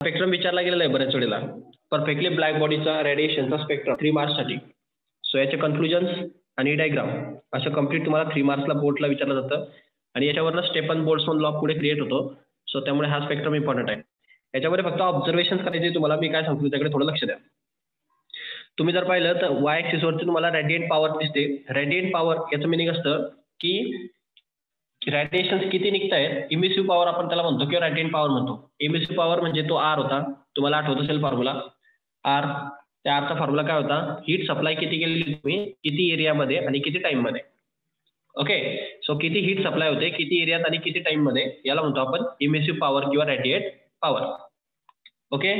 Spectrum विचारला गेलेला आहे बऱ्याच वेळेला. परफेक्टली ब्लॅक बॉडीचा रेडिएशनचा स्पेक्ट्रम 3 मार्क्ससाठी. सो याचे कन्क्लुजन्स आणि डायग्राम असं कम्प्लीट तुम्हाला 3 मार्क्सला बोर्डला विचारलं जातं आणि याच्यावरनं स्टेफन बोल्ट्झमन लॉ पुढे क्रिएट होतो. सो त्यामुळे हा स्पेक्ट्रम इम्पॉर्टंट आहे. याच्यामध्ये फक्त ऑब्झर्वेशन करायचे तुम्हाला. मी काय सांगतो त्याकडे थोडं लक्ष द्या. तुम्ही जर पाहिलं तर वाय ऍक्सिस वरती तुम्हाला रेडिएंट पॉवर दिसते. रेडिएंट पॉवर याचं मिनिंग असतं की रेडिएशन किती निघतायत, इमिसिव्ह पॉवर आपण त्याला म्हणतो किंवा रेडिएंट पॉवर म्हणतो. इमिसिव्ह पॉवर म्हणजे तो आर होता, तुम्हाला आठवत असेल फॉर्म्युला आर. त्या आरचा फॉर्म्युला काय होता, हीट सप्लाय किती केली तुम्ही, किती एरियामध्ये आणि किती टाइम मध्ये. ओके, सो किती हीट सप्लाय होते, किती एरियात आणि किती टाइम मध्ये, याला म्हणतो आपण इमिसिव्ह पॉवर किंवा रेडिएट पॉवर. ओके,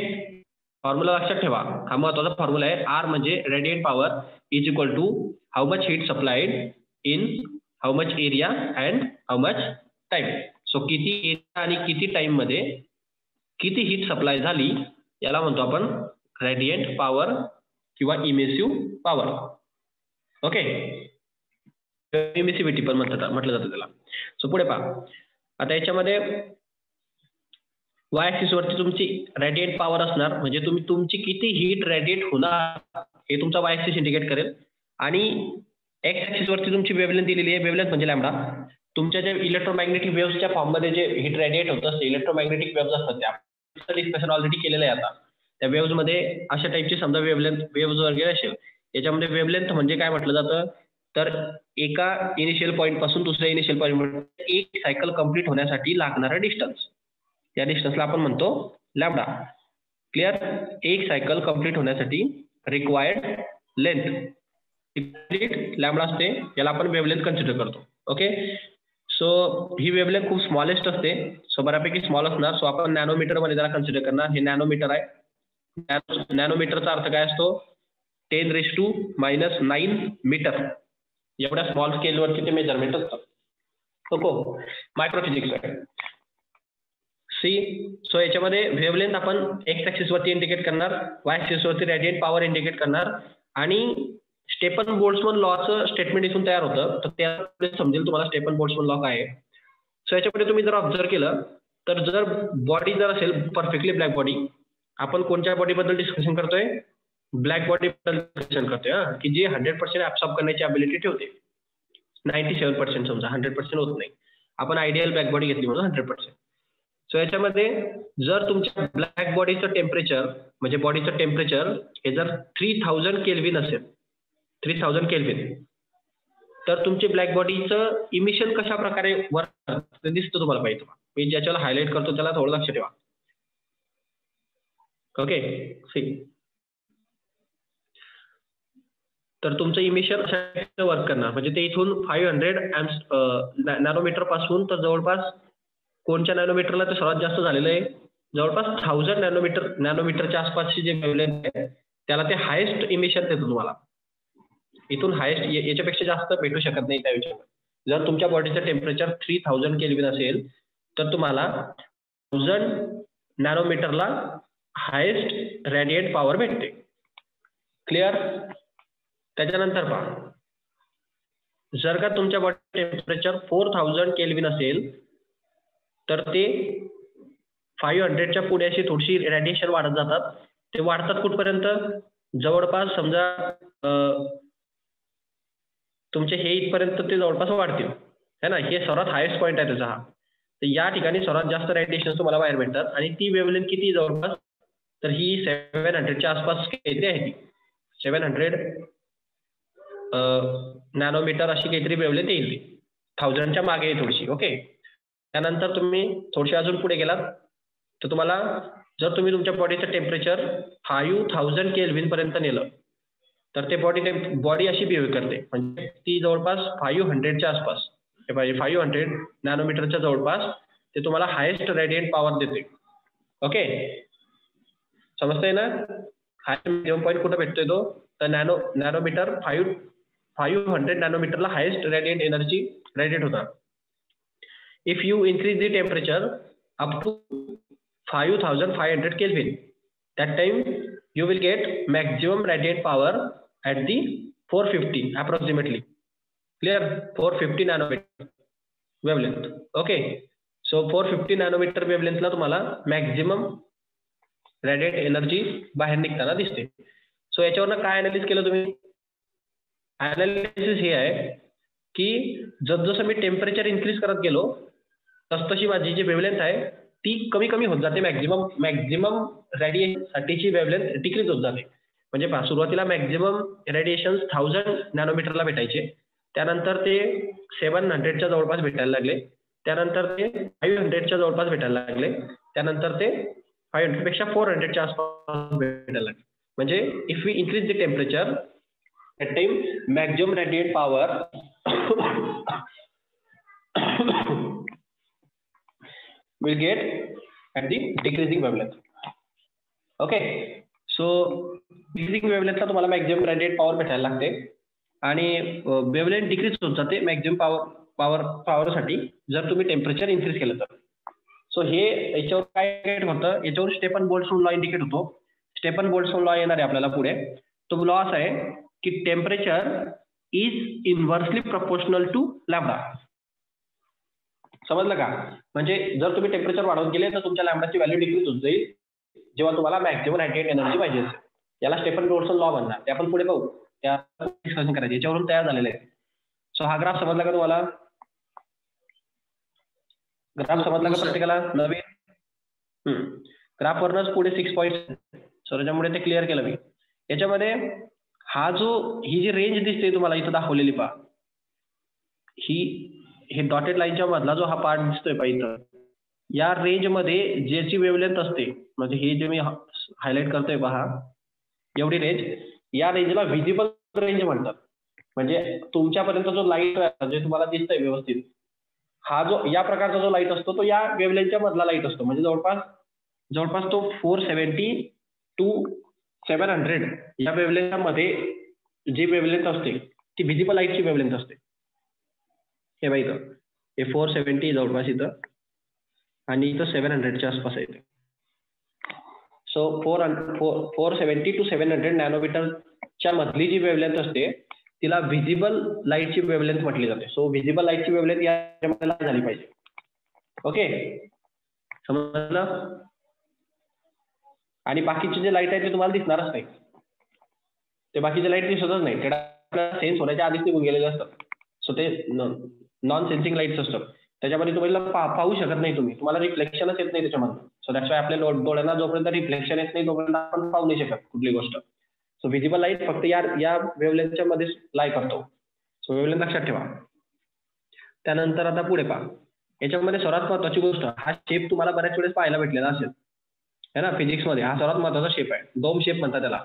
फॉर्म्युला लक्षात ठेवा, हा महत्वाचा फॉर्म्युला आहे. आर म्हणजे radiant power is equal to how much heat supplied in how much area and how much time. So किती एरिया आणि किती टाइम मध्ये किती हीट सप्लाय झाली याला म्हणतो आपण रेडिएंट पॉवर किंवा इमिसिव्ह पॉवर. ओके, इमिसिव्हिटी पण म्हटलं जातं त्याला. सो पुढे पहा, आता याच्यामध्ये वाय ऍक्सिस वरती तुमची रेडिएंट पॉवर असणार, म्हणजे तुम्ही तुमची किती हीट रेडिएट होणार हे तुमचा वाय ऍक्सिस इंडिकेट करेल. आणि एक्स ऍक्सिस वरती तुमची वेवलेंथ दिलेली आहे. वेवलेंथ म्हणजे लॅम्बडा. तुमच्या ज्या इलेक्ट्रोमॅग्नेटिक वेव्हच्या फॉर्ममध्ये जे हीट रेडिएट होत असते, इलेक्ट्रोमॅग्नेटिक वेव्हज असतात, त्या डिस्कशन ऑलरेडी केलेलं आहे. आता त्या वेव्हज मध्ये अशा टाईपची समजा वेव्हज वगैरे असेल, याच्यामध्ये वेवलेंथ म्हणजे काय म्हटलं जातं, तर एका इनिशियल पॉईंट पासून दुसऱ्या इनिशियल पॉईंट एक सायकल कंप्लीट होण्यासाठी लागणारा डिस्टन्स, या डिस्टन्सला आपण म्हणतो लॅम्बडा. क्लिअर, एक सायकल कंप्लीट होण्यासाठी रिक्वायर्ड लेंथ लॅम्बडा असते, याला आपण वेवलेंथ कन्सिडर करतो. ओके, सो ही वेवलेंथ खूप स्मॉलेस्ट असते, सो बऱ्यापैकी स्मॉल असणार. सो आपण नॅनोमीटर मध्ये त्याला कन्सिडर करणार. हे नॅनोमीटर आहे. नॅनोमीटरचा अर्थ काय असतो, 10⁻⁹ मीटर. एवढ्या स्मॉल स्केलवरती ते मेजरमेंट असतं. ओके, मायक्रोफिजिक्स आहे. सी, सो याच्यामध्ये वेवलेंथ आपण एक्स ऍक्सिस वरती इंडिकेट करणार, वाय ऍक्सिस वरती रेडिएंट पॉवर इंडिकेट करणार. आणि स्टेफन बोल्ट्झमन लॉचं स्टेटमेंट इथून तयार होतं, तर त्यामध्ये समजेल तुम्हाला स्टेफन बोल्ट्झमन लॉ काय आहे. सो याच्यामध्ये तुम्ही जर ऑब्झर्व केलं तर जर बॉडी जर असेल परफेक्टली ब्लॅक बॉडी, आपण कोणत्या बॉडीबद्दल डिस्कशन करतोय, ब्लॅक बॉडी बद्दल डिस्कशन करतोय, की जी 100% ऍब्सॉर्ब करण्याची ॲबिलिटी ठेवते. 97% समजा, 100% होत नाही. आपण आयडियल ब्लॅक बॉडी घेतली म्हणून 100%. सो याच्यामध्ये जर तुमच्या ब्लॅक बॉडीचं टेम्परेचर म्हणजे बॉडीचं टेम्परेचर हे जर 3000 केल्विन असेल, 3000 केल्विन, तर तुमचे ब्लॅक बॉडीचं इमिशन कशा प्रकारे वर्क दिसतं तुम्हाला पाहिजे. मी ज्याच्याला हायलाइट करतो त्याला थोडं लक्ष ठेवा. ओके, सी, तर तुमचं इमिशन वर्क करणार म्हणजे ते इथून 500 नॅनोमीटर पासून तर जवळपास कोणत्या नॅनोमीटरला ते सर्वात जास्त झालेलं आहे, जवळपास 1000 नॅनोमीटरच्या आसपासची जे वेवलेंथ आहे त्याला ते हायेस्ट इमिशन देतो तुम्हाला. इथून हायेस्ट याच्यापेक्षा जास्त भेटू शकत नाही त्या विषयामध्ये. जर तुमच्या बॉडीचं टेम्परेचर 3000 केल्विन असेल तर तुम्हाला 1000 नॅनोमीटरला हायेस्ट रेडिएंट पॉवर भेटते. क्लिअर, त्याच्यानंतर पहा, जर का तुमच्या बॉडी टेम्परेचर 4000 केल्विन असेल तर ते 500च्या पुढे अशी थोडीशी रेडिएशन वाढत जातात. ते वाढतात कुठपर्यंत, जवळपास समजा तुमचे हे इथपर्यंत ते जवळपास वाढतील है ना. हे सर्वात हायेस्ट पॉईंट आहे त्याचा हा. तर या ठिकाणी सर्वात जास्त रेडिएशन तुम्हाला बाहेर भेटतात. आणि ती वेवलेंथ किती जवळपास, तर ही 700च्या आसपास काहीतरी आहे. ती 700 नॅनोमीटर अशी काहीतरी वेवलेंथ येईल, ती 1000च्या मागे आहे थोडीशी. ओके, त्यानंतर तुम्ही थोडेसे अजून पुढे गेलात तर तुम्हाला जर तुम्ही तुमच्या बॉडीचं टेम्परेचर 5000 केल्विन पर्यंत नेलं तर ते बॉडी अशी बिहेव करते, म्हणजे ती जवळपास 500च्या आसपास, हे पाहिजे 500 नॅनोमीटरच्या जवळपास ते तुम्हाला हायेस्ट रेडिएंट पॉवर देते. ओके, समजतंय ना. हायेस्ट मिनिमम पॉईंट कुठं भेटतोय तो, तर नॅनोमीटर 500 नॅनोमीटरला हायेस्ट रेडिएंट एनर्जी रेडिएट होणार. If you increase the temperature up to 5500 Kelvin, that time you will get maximum radiant power at the 450 approximately. Clear, 450 nanometer wavelength. Okay, so 450 nanometer wavelength ला तुम्हाला maximum radiate energy बाहेर निघताना दिसते. So याच्यावरनं काय analysis केलं तुम्ही? Analysis हे आहे की जसजसं मी टेम्परेचर इन्क्रीज करत गेलो तसतशी माझी जी वेवलेंथ आहे ती कमी कमी होत जाते. मॅक्झिमम रेडिएशनसाठीची वेवलेंथ डिक्रीज होत जाते. म्हणजे सुरुवातीला मॅक्झिमम रेडिएशन 1000 नॅनोमीटरला भेटायचे, त्यानंतर ते 700च्या जवळपास भेटायला लागले, त्यानंतर ते 500च्या जवळपास भेटायला लागले, त्यानंतर ते 500 पेक्षा 400च्या आसपास भेटायला लागले. म्हणजे if we increase the temperature at time maximum radiant power will get at the decreasing wavelength. Okay, so decreasing wavelength ला तुम्हाला maximum radiant power भेटायला लागते आणि wavelength डिक्रीज होत जाते मॅक्झिमम पॉवर साठी जर तुम्ही टेम्परेचर इन्क्रीज केलं तर. सो हे याच्यावर काय होतं, याच्यावर स्टेफन बोल्ट्झमन लॉ इंडिकेट होतो. स्टेफन बोल्ट्झमन लॉ येणार आहे आपल्याला पुढे. तो लॉ असा आहे की temperature is inversely proportional to lambda. समजलं का? म्हणजे जर तुम्ही टेम्परेचर वाढवत गेले तर तुमच्या लॅम्बडाची व्हॅल्यू डिक्रीज होत जाईल जेव्हा तुम्हाला मॅक्झिमम रेडिएट एनर्जी पाहिजे असेल. याला स्टेफन बोल्ट्झमन लॉ म्हणणार. ते आपण पुढे पाहू, त्या डिस्कशन करायचे, याच्यावरून तयार झालेले आहे. सो हा ग्राफ समजला का तुम्हाला? ग्राफ समजला का प्रत्येकाला? नवीन ग्राफवरनच पुढे 6 पॉईंट, सो त्याच्यामुळे ते क्लिअर केलं मी. याच्यामध्ये ही जी रेंज दिसते तुम्हाला इथं दाखवलेली पहा, हे डॉटेड लाईनच्या मधला जो हा पार्ट दिसतोय पहा इथं, या रेंज मध्ये ज्याची वेवलेंथ असते, म्हणजे हे जे मी हायलाइट करतोय पहा एवढी रेंज, या रेंजला व्हिजिबल रेंज म्हणतात. म्हणजे तुमच्यापर्यंत जो लाईट जे तुम्हाला दिसतंय व्यवस्थित, हा जो या प्रकारचा जो लाईट असतो तो या वेवलेंथच्या मधला लाईट असतो. म्हणजे जवळपास तो 470 टू 700 या वेवलेंथ मध्ये जी वेवलेंथ असते ती व्हिजिबल लाईटची वेवलेंथ असते. हे बघा इथं हे 470 जवळपास इथं आणि इथं 700च्या आसपास आहे. सो 470 टू 700 नॅनोमीटरच्या मधली जी वेवलेंथ असते तिला व्हिजिबल लाईटची वेवलेंथ म्हटली जाते. सो व्हिजिबल लाईटची वेवलेंथ यामध्ये झाली पाहिजे. ओके, समजलं? आणि बाकीचे जे लाईट आहे ते तुम्हाला दिसणारच नाही, ते बाकीचे लाईट दिसतच नाही, ते सेन्स होण्याच्या आधीच निघून गेलेले असतात. सो ते नॉन सेन्सिंग लाईट्स असतात, त्याच्यामध्ये तुम्हाला पाहू शकत नाही तुम्हाला रिफ्लेक्शनच येत नाही त्याच्यामध्ये. सो दॅट्स वाय आपल्या डोळ्यांना जोपर्यंत रिफ्लेक्शन येत नाही तोपर्यंत आपण पाहू नाही शकत कुठली गोष्ट. सो व्हिजिबल लाईट फक्त या वेवलेंथच्या मध्ये लाय करतो. सो वेवलेंथ लक्षात ठेवा. त्यानंतर आता पुढे पहा, याच्यामध्ये सर्वात महत्वाची गोष्ट, हा शेप तुम्हाला बऱ्याच वेळेस पाहायला भेटलेला असेल है ना फिजिक्स मध्ये. हा सर्वात महत्वाचा शेप आहे, डोम शेप म्हणतात त्याला.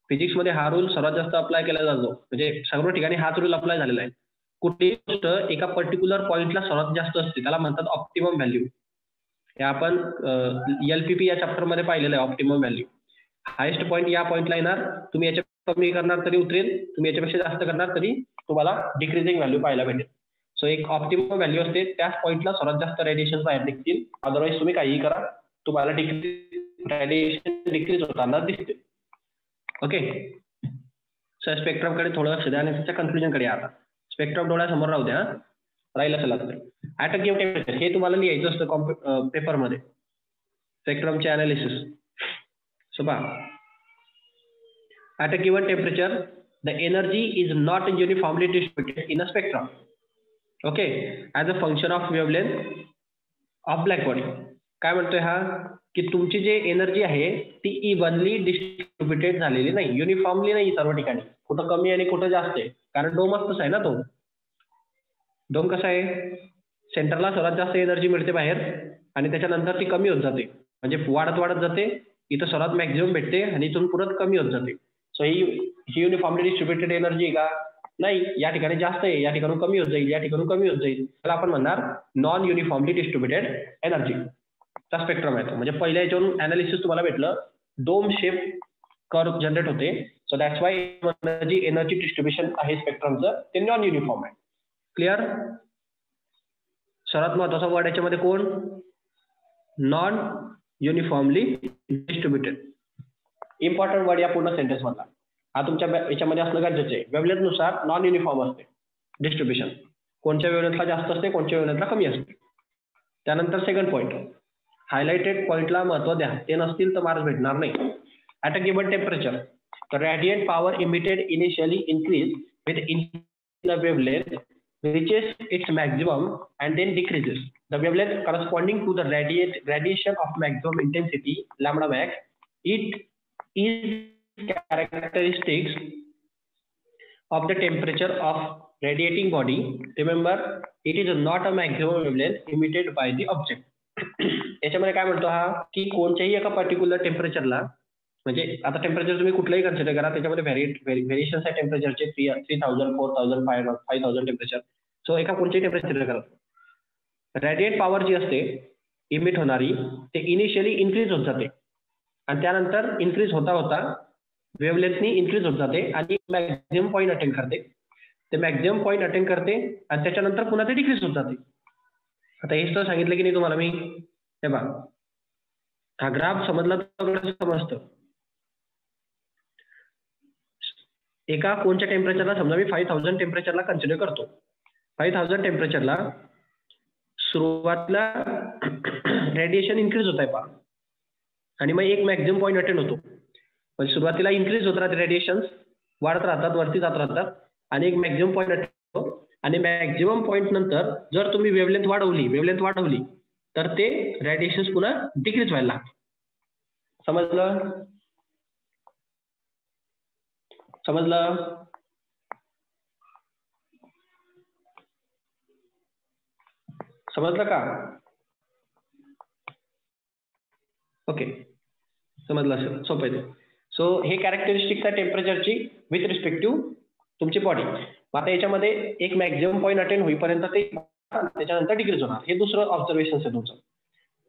फिजिक्स मध्ये हा रूल सर्वात जास्त अप्लाय केला जातो, म्हणजे सर्व ठिकाणी हाच रूल अप्लाय झालेला आहे. कुठलीही गोष्ट एका पर्टिक्युलर पॉईंटला सर्वात जास्त असते त्याला म्हणतात ऑप्टिमम व्हॅल्यू. हे आपण LPP या चॅप्टर मध्ये पाहिलेलं आहे. ऑप्टिमम व्हॅल्यू हायेस्ट पॉईंट या पॉईंटला येणार, तुम्ही याच्या कमी करणार तरी उतरेल, तुम्ही याच्यापेक्षा जास्त करणार तरी तुम्हाला डिक्रीजिंग व्हॅल्यू पाहायला भेटेल. सो एक ऑप्टिमम व्हॅल्यू असते, त्याच पॉईंटला सर्वात जास्त रेडिएशन बाहेर निघतील. अदरवाईज तुम्ही काहीही करा तुम्हाला रेडिएशन डिक्रीज होताना दिसते. ओके, सर स्पेक्ट्रम कडे थोडं लक्ष द्या आणि त्याच्या कन्क्लुजन कडे. आता स्पेक्ट्रम डोळ्यासमोर राहू द्या, राहिलं असेल तर ऍट अ गिव्हन टेम्परेचर हे तुम्हाला लिहायचं असतं पेपरमध्ये, स्पेक्ट्रमचे अनालिसिस. सो पहा, at a given temperature the energy is not uniformly distributed in a spectrum. Okay, as a function of wavelength of black body. काय म्हणतोय हा, की तुमची जे एनर्जी आहे ती इव्हनली डिस्ट्रीब्युटेड झालेली नाही, युनिफॉर्मली नाही सर्व ठिकाणी, कुठं कमी आणि कुठं जास्त आहे. कारण डोम तसा आहे ना, तो डोम कसा आहे, सेंटरला सर्वात जास्त एनर्जी मिळते बाहेर आणि त्याच्यानंतर ती कमी होत जाते, म्हणजे वाढत जाते. इथं सर्वात मॅक्झिमम भेटते आणि इथून पुढे कमी होत जाते. सो ही युनिफॉर्मली डिस्ट्रीब्युटेड एनर्जी का नाही, या ठिकाणी जास्त आहे, या ठिकाणी कमी होत जाईल, या ठिकाणी कमी होत जाईल, त्याला आपण म्हणणार नॉन युनिफॉर्मली डिस्ट्रीब्युटेड एनर्जी चा स्पेक्ट्रम आहे. म्हणजे पहिल्या याच्यावरून अनालिसिस तुम्हाला भेटलं, डोम शेप कर्व जनरेट होते. So that's why energy distribution आहे स्पेक्ट्रमचं ते नॉन युनिफॉर्म आहे. क्लिअर? सर्वात महत्वाचा वर्ड याच्यामध्ये कोण, non uniformly distributed. Important word या पूर्ण सेंटेन्स मधला हा तुमच्या याच्यामध्ये असणं गरजेचं आहे. वेवलेंथ नुसार नॉन युनिफॉर्म असते डिस्ट्रीब्युशन, कोणत्या वेवलेंथला जास्त असते कोणत्या वेवलेंथला कमी असते. त्यानंतर सेकंड पॉईंट, हायलाइटेड पॉइंटला महत्व द्या, ते नसतील तर मार्क्स भेटणार नाही. At a given temperature the radiant power emitted initially increase with the wavelength reaches its maximum and then decreases. The wavelength corresponding to the radiation of maximum intensity lambda max, it is characteristics of the temperature of radiating body. Remember, it is not a maximum wavelength emitted by the object. याच्यामध्ये काय म्हणतो हा की कोणत्याही एका particular टेम्परेचरला, म्हणजे आता temperature तुम्ही कुठलंही कन्सिडर करा, त्याच्यामध्ये व्हेरिएशन आहे टेम्परेचरचे 3000 4000 5000 टेम्परेचर. सो एका कोणत्याही टेम्परेचर करा, रॅडिएट पॉवर जी असते इमिट होणारी ते इनिशियली इन्क्रीज होत जाते आणि त्यानंतर इन्क्रीज होता होता वेवलेंथनी इन्क्रीज होत जाते आणि मॅक्झिमम पॉईंट अटेंड करते. ते मॅक्झिमम पॉईंट अटेंड करते आणि त्याच्यानंतर पुन्हा ते डिक्रीज होत जाते. आता हेच तर सांगितलं की नाही तुम्हाला मी. हे बघा, हा ग्राफ समजला तर समजतं. एका कोणत्या टेम्परेचरला, समजा मी 5000 टेम्परेचरला कन्सिडर करतो. 5000 टेम्परेचरला सुरुवातीला रेडिएशन इन्क्रीज होत आहे पहा, आणि मग एक मॅक्झिमम पॉईंट अटेंड होतो. म्हणजे सुरुवातीला इन्क्रीज होत राहते, रेडिएशन वाढत राहतात, वरती जात राहतात आणि एक मॅक्झिमम पॉईंट अटेंड होतो. आणि मॅक्झिमम पॉईंट नंतर जर तुम्ही वेवलेंथ वाढवली तर ते रेडिएशन पुन्हा डिक्रीज व्हायला लागते. समजलं का? ओके, समजलं असेल, सोपं आहे. सो हे कॅरेक्टरिस्टिक्स आहे टेम्परेचरची विथ रिस्पेक्टिव्ह तुमची बॉडी. आता याच्यामध्ये एक मॅक्झिमम पॉईंट अटेंड होईपर्यंत ते त्याच्यानंतर डिक्रीज होणार. हे दुसरं ऑब्झर्वेशन आहे तुमचं.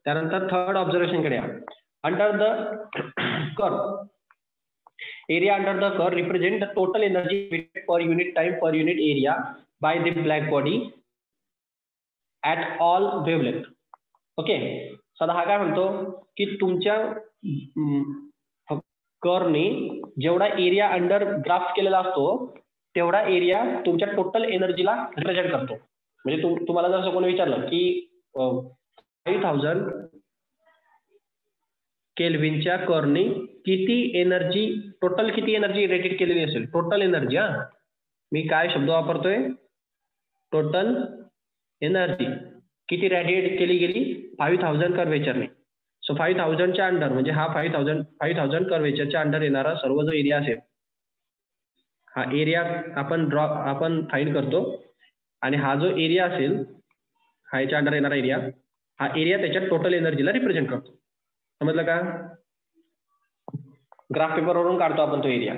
त्यानंतर थर्ड ऑब्झर्वेशन कडे या. Under the curve area under the curve represent the total energy per unit time per unit area by the black body at all wavelength. Okay, सदा हा काय म्हणतो की तुमच्या कर्वने जेवढा एरिया अंडर ग्राफ केलेला असतो तेवढा एरिया तुमच्या टोटल एनर्जीला रिप्रेझेंट करतो. म्हणजे तुम्हाला जर असं कोणी विचारलं की 5000 केल्विनच्या कर्वने टोटल किती एनर्जी रेटेड केलेली असेल, टोटल एनर्जी. हा, मी काय शब्द वापरतोय, टोटल एनर्जी किती रेडिएट केली गेली 5000 कर्वेचरने. सो 5000च्या अंडर, म्हणजे हा 5000 कर्वेचरच्या अंडर येणारा सर्व जो एरिया असेल, हा एरिया आपण फाइंड करतो आणि हा जो एरिया असेल, हा याच्या अंडर येणारा एरिया, हा एरिया त्याच्या टोटल एनर्जीला रिप्रेझेंट करतो. समजलं का? ग्राफ पेपरवरून काढतो आपण तो एरिया.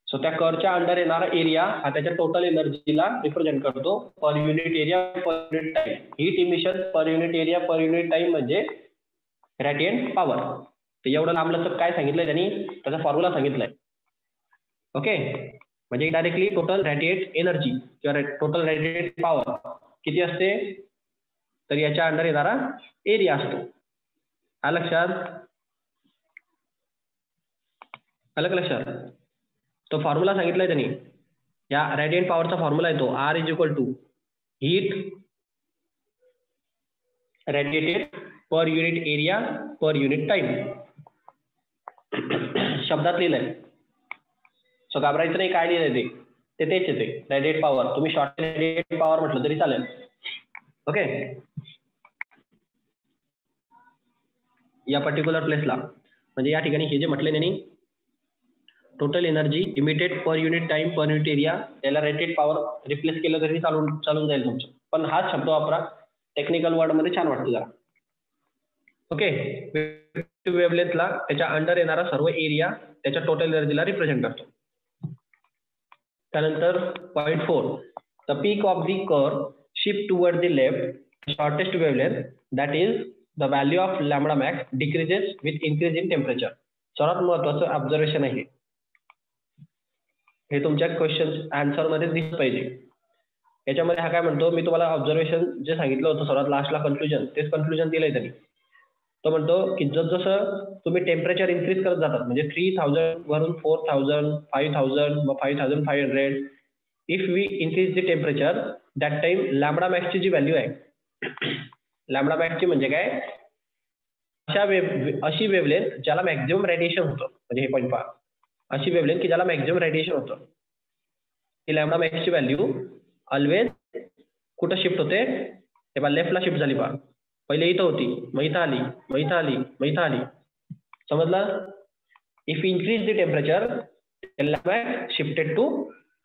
सो त्या कर्वच्या अंडर येणारा एरिया हा त्याच्या टोटल एनर्जीला रिप्रेझेंट करतो पर unit area per unit time. Heat emission पर unit area per unit time म्हणजे रॅडिएंट पॉवर. तर एवढं लांबलं काय सांगितलंय त्यांनी, त्याचा फॉर्म्युला सांगितलाय. ओके, म्हणजे डायरेक्टली टोटल रॅडिएट एनर्जी किंवा टोटल रॅडिएट पॉवर किती असते, तर याच्या अंडर येणारा एरिया असतो. आलं लक्षात? तो फॉर्म्युला सांगितलाय त्यांनी. या रॅडिएंट पॉवरचा फॉर्म्युला आहे तो R = heat radiated per unit area per unit time. शब्दात लिहिलंय, सो घाबरायचं नाही. काय लिहिलंय ते तेच येते, रॅडिएट पॉवर. तुम्ही शॉर्ट रॅडिएट पॉवर म्हटलं तरी चालेल. ओके, या पर्टिक्युलर प्लेसला, म्हणजे या ठिकाणी हे जे म्हटले त्यांनी total energy emitted per unit time per unit area, त्याला रेटेड पॉवर रिप्लेस केलं तरी चालून जाईल तुमचं. पण हाच शब्द वापरा, टेक्निकल वर्ड मध्ये छान वाटतं जरा. ओके, वेवलेंथला त्याच्या अंडर येणारा सर्व एरिया त्याच्या टोटल एनर्जीला रिप्रेझेंट करतो. त्यानंतर point 4, the peak of the curve shift toward the left shortest wavelength that is the value of lambda max decreases with increase in temperature. सर्वात महत्वाचं ऑब्झर्वेशन आहे हे तुमच्या क्वेश्चन आन्सर मध्ये दिसलं पाहिजे. याच्यामध्ये हा काय म्हणतो, मी तुम्हाला ऑब्झर्वेशन जे सांगितलं होतं सर्वात लास्टला कन्क्लुजन, तेच कन्क्लुजन दिलंय त्यांनी. तो म्हणतो की जसं तुम्ही टेम्परेचर इन्क्रीज करत जातात, म्हणजे 3000 वरून 4000 5000 मग 5500, if we increase the temperature that time lambda मॅक्सची जी व्हॅल्यू आहे, लॅम्बडा मॅक्सची म्हणजे काय, अशी वेवलेंथ ज्याला मॅक्झिमम रेडिएशन होतं, म्हणजे हे पॉईंट पहा, अशी वेवलेंथ की ज्याला मॅक्झिमम रेडिएशन होतं, ती लॅम्बडा मॅक्सची व्हॅल्यू ऑलवेज कुठं शिफ्ट होते, हे पहा लेफ्टला शिफ्ट झाली पहा. पहिले इथं होती, मग इथं आली, मग इथं आली, मग इथं आली. समजलं? If increase the temperature, lambda shifted to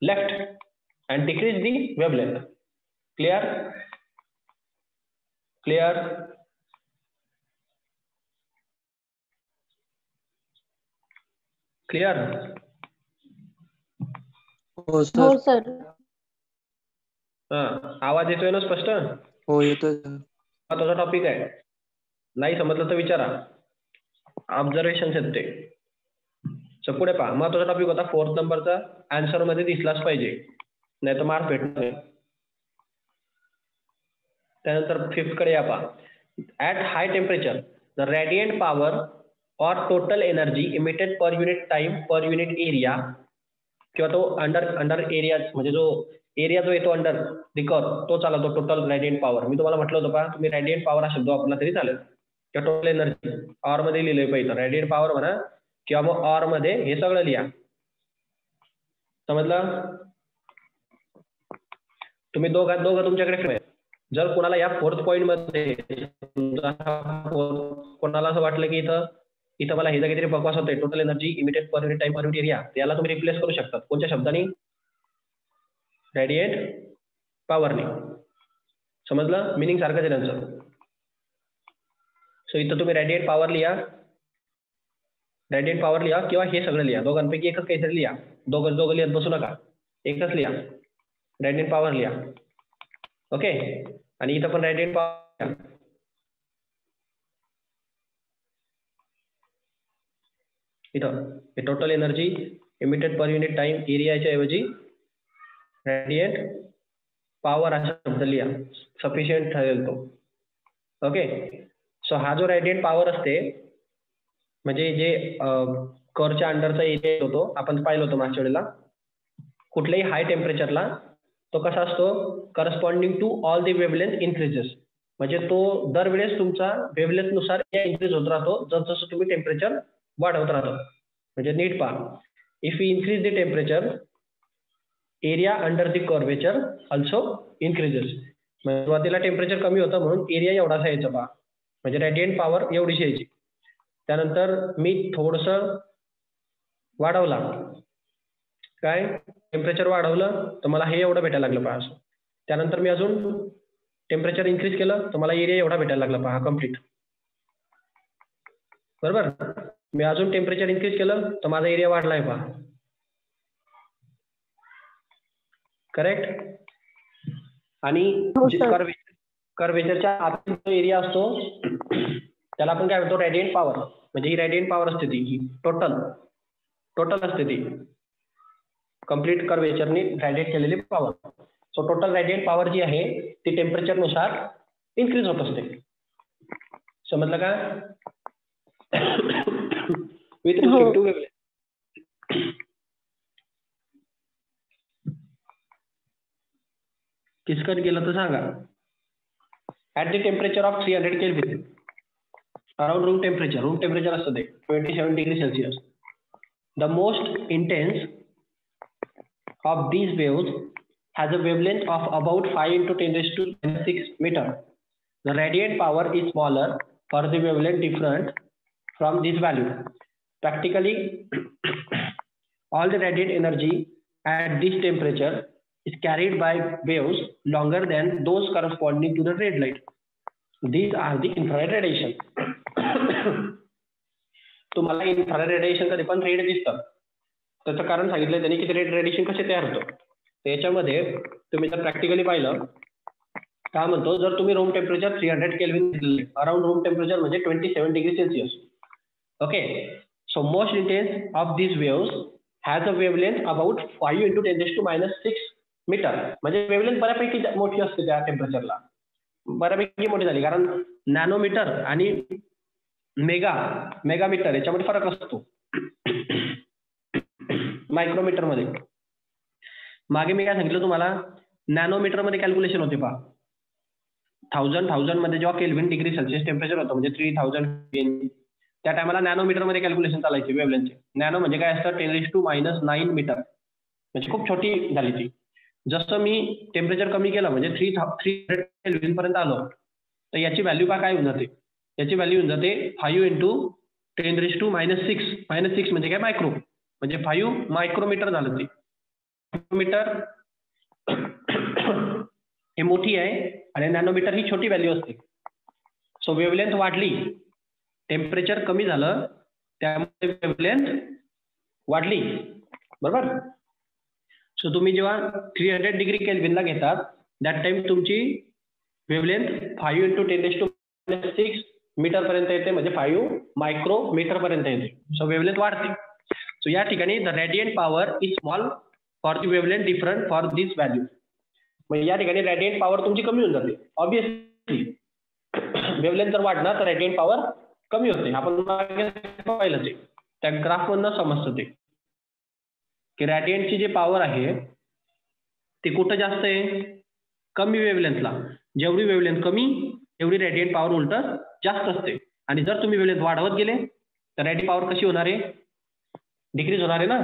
left and decrease the wavelength. Clear? Clear? Clear? हो सर. आवाज येतोय ना स्पष्ट? हो येतोय. महत्वाचा टॉपिक आहे, नाही समजलं तर विचारा, ऑब्झर्वेशन आहेत ते. सो पुढे पहा, महत्वाचा टॉपिक होता 4th नंबरचा, आन्सर मध्ये दिसलाच पाहिजे, नाही तर मार्क्स भेटणार नाही. त्यानंतर 5th कडे या पहा. At high temperature the radiant power और total energy emitted per unit time per unit area, किंवा तो अंडर एरिया, म्हणजे जो एरिया जो येतो अंडर रिकॉर्ड तो चालवतो टोटल रेडियंट पॉवर. मी तुम्हाला म्हटलं होतं पहा, तुम्ही रेडियंट पॉवर हा शब्द वापरला तरी चालेल, किंवा टोटल एनर्जी ऑर मध्ये लिहिलंय पाहिजे, रेडियंट पॉवर म्हणा किंवा मग ऑर मध्ये हे सगळं लिहा. समजलं? तुम्ही दोघं तुमच्याकडे फ्री आहे. जर कोणाला या 4th पॉईंट मध्ये कोणाला असं वाटलं की इथं मला हे काहीतरी बकवास होतंय, total energy emitted per unit time per unit area, याला तुम्ही रिप्लेस करू शकता कोणत्या शब्दाने? रेडिएट पॉवरने. समजलं? मिनिंग सारखंच आहे त्यांचं. सो इथं तुम्ही रेडिएट पॉवर लिहा किंवा हे सगळं लिहा, दोघांपैकी एकच काहीतरी लिहा. दोघं लिहत बसू नका, एकच लिहा, रेडिएट पॉवर लिहा. ओके, आणि इथं पण रेडिएट पॉवर. इथं total energy emitted per unit time एरियाच्या ऐवजी रेडिएट पॉवर असा शब्द लिहा, सफिशियंट ठरेल तो. ओके, सो हा जो रेडिएट पॉवर असते, म्हणजे जे करच्या अंडरचा एरिया होतो, आपण पाहिलं होतं मागच्या वेळेला, कुठल्याही हाय टेम्परेचरला तो कसा असतो? Corresponding to all the wavelength increases, म्हणजे तो दरवेळेस तुमचा वेवलेंथ नुसार इन्क्रीज होत राहतो जसं तुम्ही टेम्परेचर वाढवत राहतो. म्हणजे नीट पहा, if you increase the temperature area under the curvature also increases. म्हणजे सुरुवातीला टेम्परेचर कमी होतं म्हणून एरिया एवढासा यायचा पहा, म्हणजे रेडियंट पॉवर एवढीशी यायची. त्यानंतर मी थोडंसं वाढवला, काय टेम्परेचर वाढवलं तर मला हे एवढं भेटायला लागलं पहा. त्यानंतर मी अजून टेम्परेचर इन्क्रीज केलं तर मला एरिया एवढा भेटायला लागला पहा, कम्प्लीट. बरोबर? मी अजून टेम्परेचर इन्क्रीज केलं तर माझा एरिया वाढलाय पहा. करेक्ट? आणि कर्वेचरच्या आतील जो एरिया असतो त्याला आपण काय म्हणतो? Radiant power. म्हणजे ही रेडियंट पॉवर असते, ती टोटल असते, ती कम्प्लीट कर्वेचरने रेडिएट केलेली power. So total radiant power जी आहे ती टेम्परेचरनुसार इन्क्रीज होत असते. समजलं का? With respect to wavelength. किसकट गेलं तर सांगा. At the temperature of 300 kelvin, around room temperature असतं ते 27 degree Celsius. The most intense of these waves has a wavelength of about 5 into 10⁻⁶ meter. The radiant power is smaller for the wavelength different from this value. Practically, all the radiant energy at this temperature is carried by waves longer than those corresponding to the red light. These are the infrared radiation. तुम्हाला infrared radiation कधी पण red दिसतं. त्याचं कारण सांगितलं त्यांनी की red radiation कसे तयार होतं. त्याच्यामध्ये तुम्ही जर प्रॅक्टिकली पाहिलं काय म्हणतो, जर तुम्ही room temperature 300 kelvin, around room temperature म्हणजे 27 degree Celsius. Okay, so most intense of this waves has a wavelength about 5 into 10⁻⁶ metre. म्हणजे वेवलेंथ बऱ्यापैकी मोठी असते त्या टेम्परेचरला, बऱ्यापैकी मोठी झाली, कारण नॅनोमीटर आणि मेगामीटर याच्यामध्ये फरक असतो. मायक्रोमीटर मध्ये मागे मी काय सांगितलं तुम्हाला, नॅनोमीटर मध्ये कॅल्क्युलेशन होते पहा. 1000 मध्ये जेव्हा केल्विन डिग्री सेल्सिअस टेम्परेचर होतं म्हणजे 3000 त्या टायमाला नॅनोमीटर मध्ये कॅल्क्युलेशन चालायची वेव्हलेंथचे. नॅनो म्हणजे काय असतं 10⁻⁹ मीटर, म्हणजे खूप छोटी झाली ती. जसं मी टेम्परेचर कमी केलं म्हणजे 300 केल्विन पर्यंत आलो तर याची व्हॅल्यू काय होऊन जाते, याची व्हॅल्यू होऊन जाते 5 × 10⁻⁶ म्हणजे काय मायक्रो, म्हणजे 5 मायक्रोमीटर झालं ते. मायक्रोमीटर हे मोठी आहे आणि नॅनोमीटर ही छोटी व्हॅल्यू असते. सो वेव्हलेंथ वाढली, टेम्परेचर कमी झालं, त्यामुळे वेव्हलेंथ वाढली, बरोबर. सो तुम्ही जेव्हा 300 डिग्री केल्विनला घेतात दॅट टाइम तुमची वेव्हलेंथ 5 × 10⁻⁶ मीटर पर्यंत येते, म्हणजे 5 मायक्रोमीटर पर्यंत येते. सो वेव्हलेंथ वाढते. सो या ठिकाणी the radiant power is small for the wavelength different for this value. म्हणजे या ठिकाणी रेडियंट पॉवर तुमची कमी होऊन जाते. ऑब्विसली वेव्हलेंथ जर वाढणार तर रेडियंट पॉवर कमी होते. आपण पाहिलं ते त्या ग्राफ मधनं समजतं ते की रेडियंटची जी पॉवर आहे ती कुठं जास्त आहे, कमी वेव्हलेंथला. जेवढी वेव्हलेंथ कमी तेवढी रेडियंट पॉवर उलट जास्त असते. आणि जर तुम्ही वेव्हलेंथ वाढवत गेले तर रेडियंट पॉवर कशी होणार आहे, डिक्रीज होणार आहे ना,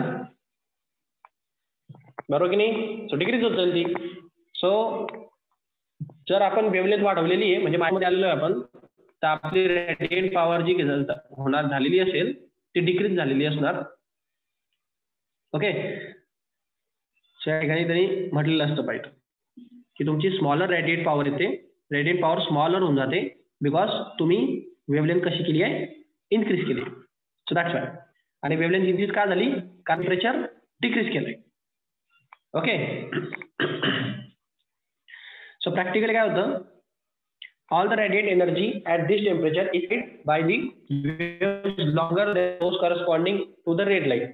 बरोबर की नाही. सो डिक्रीज होत जाईल ती. सो जर आपण वेव्हलेंथ वाढवलेली आहे म्हणजे मायमध्ये आलेलो आहे आपण, तर आपली रेडियंट पॉवर जी होणार झालेली असेल ती डिक्रीज झालेली असणार. ओके. त्या ठिकाणी त्यांनी म्हटलेलं असतं पाहिजे की तुमची स्मॉलर रेडिएट पॉवर येते, रेडिएट पॉवर स्मॉलर होऊन जाते बिकॉज तुम्ही वेव्हलेंथ कशी केली आहे, इन्क्रीज केली. So that's why. आणि वेव्हलेंथ इन्क्रीज का झाली, कारण टेम्परेचर डिक्रीज केलंय. ओके. सो प्रॅक्टिकली काय होतं, all the radiant energy at this temperature is hit by the waves longer than those corresponding to the red light.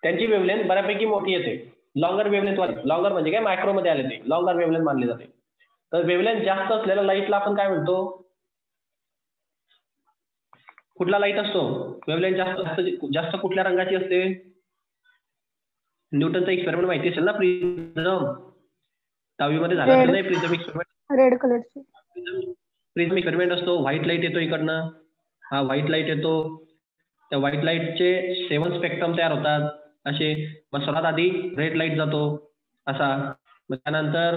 त्यांची wavelength बऱ्यापैकी मोठी येते, लॉंगर वेव्हलेंथ वाली. लॉंगर म्हणजे काय, मायक्रो मध्ये आले ते लॉंगर वेव्हलेंथ मानले जाते. तर वेव्हलेंथ जास्त असलेल्या लाईटला आपण काय म्हणतो, कुठला लाईट असतो वेव्हलेंथ जास्त कुठल्या रंगाची असते, न्यूटनचा एक्सपेरिमेंट माहिती असेल ना, प्रिझम. 10वी मध्ये झाला असेल नाही प्रिझम एक्सपेरिमेंट, रेड कलरची प्रिझम एक्सपेरिमेंट असतो. व्हाईट लाईट येतो इकडनं, हा व्हाईट लाईट येतो, त्या व्हाईट लाईटचे 7 स्पेक्ट्रम तयार होतात असे. मग सर्वात आधी रेड लाईट जातो असा, मग त्यानंतर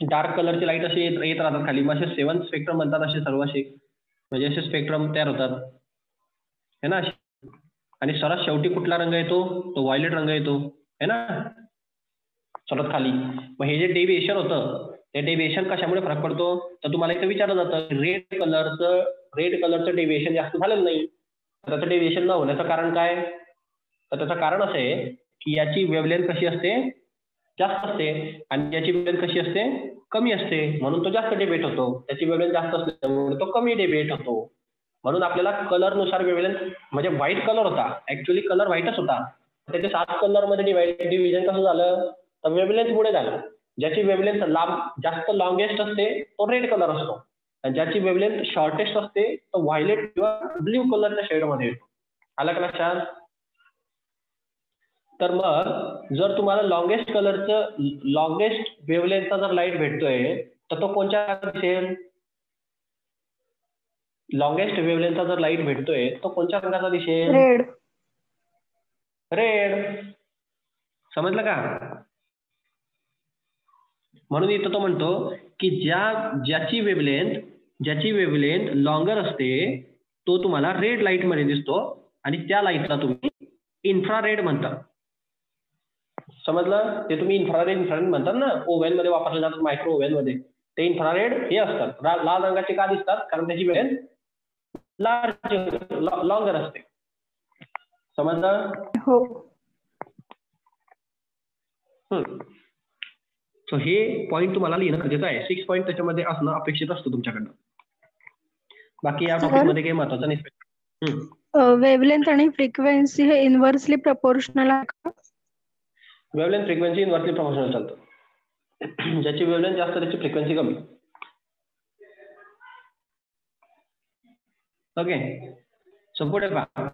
डार्क कलरची लाईट असे येत राहतात खाली, मग असे 7 स्पेक्ट्रम म्हणतात असे सर्व, असे म्हणजे असे स्पेक्ट्रम तयार होतात है ना. आणि सर्वात शेवटी कुठला रंग येतो, तो व्हायलेट रंग येतो है ना सर्वात खाली. मग हे जे डेव्हिएशन होतं, ते डेव्हिएशन कशामुळे फरक पडतो, तर तुम्हाला इथे विचारलं जातं रेड कलरचं डेव्हिएशन जास्त झालेलं नाही, त्याचं डेव्हिएशन न होण्याचं कारण काय. तर त्याचं कारण असं आहे की याची वेव्हलेंथ कशी असते, जास्त असते, आणि याची वेव्हलेंथ कशी असते, कमी असते, म्हणून तो जास्त डेव्हिएट होतो. त्याची वेव्हलेंथ जास्त असल्यामुळे तो कमी डेव्हिएट होतो. म्हणून आपल्याला कलर नुसार वेव्हलेंथ, म्हणजे व्हाईट कलर होता, ऍक्च्युअली कलर व्हाईटच होता, त्याचे 7 कलर मध्ये डिव्हिजन कसं झालं, तर वेव्हलेंथ मुळे झालं. ज्याची वेव्हलेंथ जास्त लॉंगेस्ट असते तो रेड कलर असतो, आणि ज्याची वेव्हलेंथ शॉर्टेस्ट असते तो व्हायलेट किंवा ब्ल्यू कलरच्या शेडमध्ये येतो. आलं का लक्षात. तर मग जर तुम्हाला लॉंगेस्ट वेव्हलेंथचा जर लाईट भेटतोय तर तो कोणत्या रंगाचा दिसेल, लॉंगेस्ट वेव्हलेंथचा जर लाईट भेटतोय तो कोणत्या रंगाचा दिसेल, रेड. समजलं का. म्हणून इथं तो म्हणतो की ज्याची वेव्हलेंथ लॉंगर असते तो तुम्हाला रेड लाईट मध्ये दिसतो, आणि त्या लाईटला तुम्ही इन्फ्रारेड म्हणतात. समजलं. ते तुम्ही इन्फ्रारेड म्हणतात ना, ओव्हन मध्ये वापरले जातात, मायक्रो ओव्हन मध्ये, ते इन्फ्रारेड हे असतात. लाल रंगाचे का दिसतात, कारण त्याची वेव्हलेंथ लॉंगर असते. समजलं. हो. सो हे पॉईंट तुम्हाला लिहिणं गरजेचं आहे. 6 पॉईंट त्याच्यामध्ये असणं अपेक्षित असतं तुमच्याकडनं. बाकी या टॉपिक मध्ये काही महत्वाचं नाही. वेव्हलेंथ आणि फ्रिक्वेन्सी हे इनव्हर्सली प्रपोर्शनल आहे का. वेव्हलेंथ फ्रिक्वेन्सी इनव्हर्सली प्रपोर्शनल चालतं. ज्याची वेव्हलेंथ जास्त त्याची फ्रिक्वेन्सी कमी. ओके. सो पुढे पहा.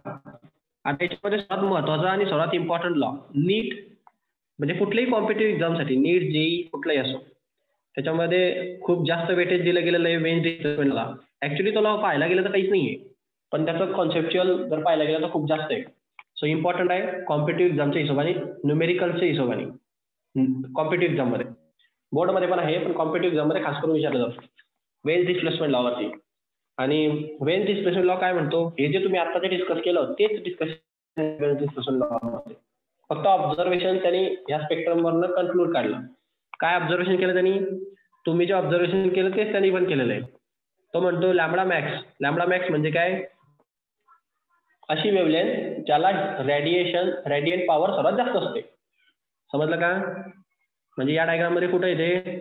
आता याच्यामध्ये सर्वात महत्वाचा आणि सर्वात इम्पॉर्टंट लॉ, नीट म्हणजे कुठल्याही कॉम्पिटेटिव्ह एक्झामसाठी नीट जेई कुठलाही असो त्याच्यामध्ये खूप जास्त वेटेज दिलं गेलेलं आहे वेंज डिस्प्लेसमेंटला. ऍक्च्युली तो पाहायला गेलं तर काहीच नाहीये, पण त्याचं कॉन्सेप्च्युअल जर पाहायला गेलं तर खूप जास्त आहे. सो इम्पॉर्टंट आहे कॉम्पिटेटिव्ह एक्झामच्या हिशोबाने, न्यूमेरिकलच्या हिशोबाने. कॉम्पिटेटिव्ह एक्झाममध्ये बोर्डमध्ये पण आहे, पण कॉम्पिटेटिव्ह एक्झाममध्ये खास करून विचारलं जातं वेंज डिस्प्लेसमेंट लॉवरती. आणि वेंज डिस्प्लेसमेंट लॉ काय म्हणतो, हे जे तुम्ही आता जे डिस्कस केलं तेच डिस्कशन वेंज डिस्प्लेसमेंट लॉ. फक्त ऑब्झर्वेशन त्यांनी या स्पेक्ट्रमवरनं कन्क्लूड काढलं. काय ऑब्झर्वेशन केलं त्यांनी, तुम्ही जे ऑब्झर्वेशन केलं तेच त्यांनी पण केलेलं आहे. तो म्हणतो लॅम्बडा मॅक्स. लॅम्बडा मॅक्स म्हणजे काय, अशी वेवलेंथ ज्याला रेडिएंट पॉवर सर्वात जास्त असते. समजलं का? म्हणजे या डायग्राम मध्ये कुठे येते,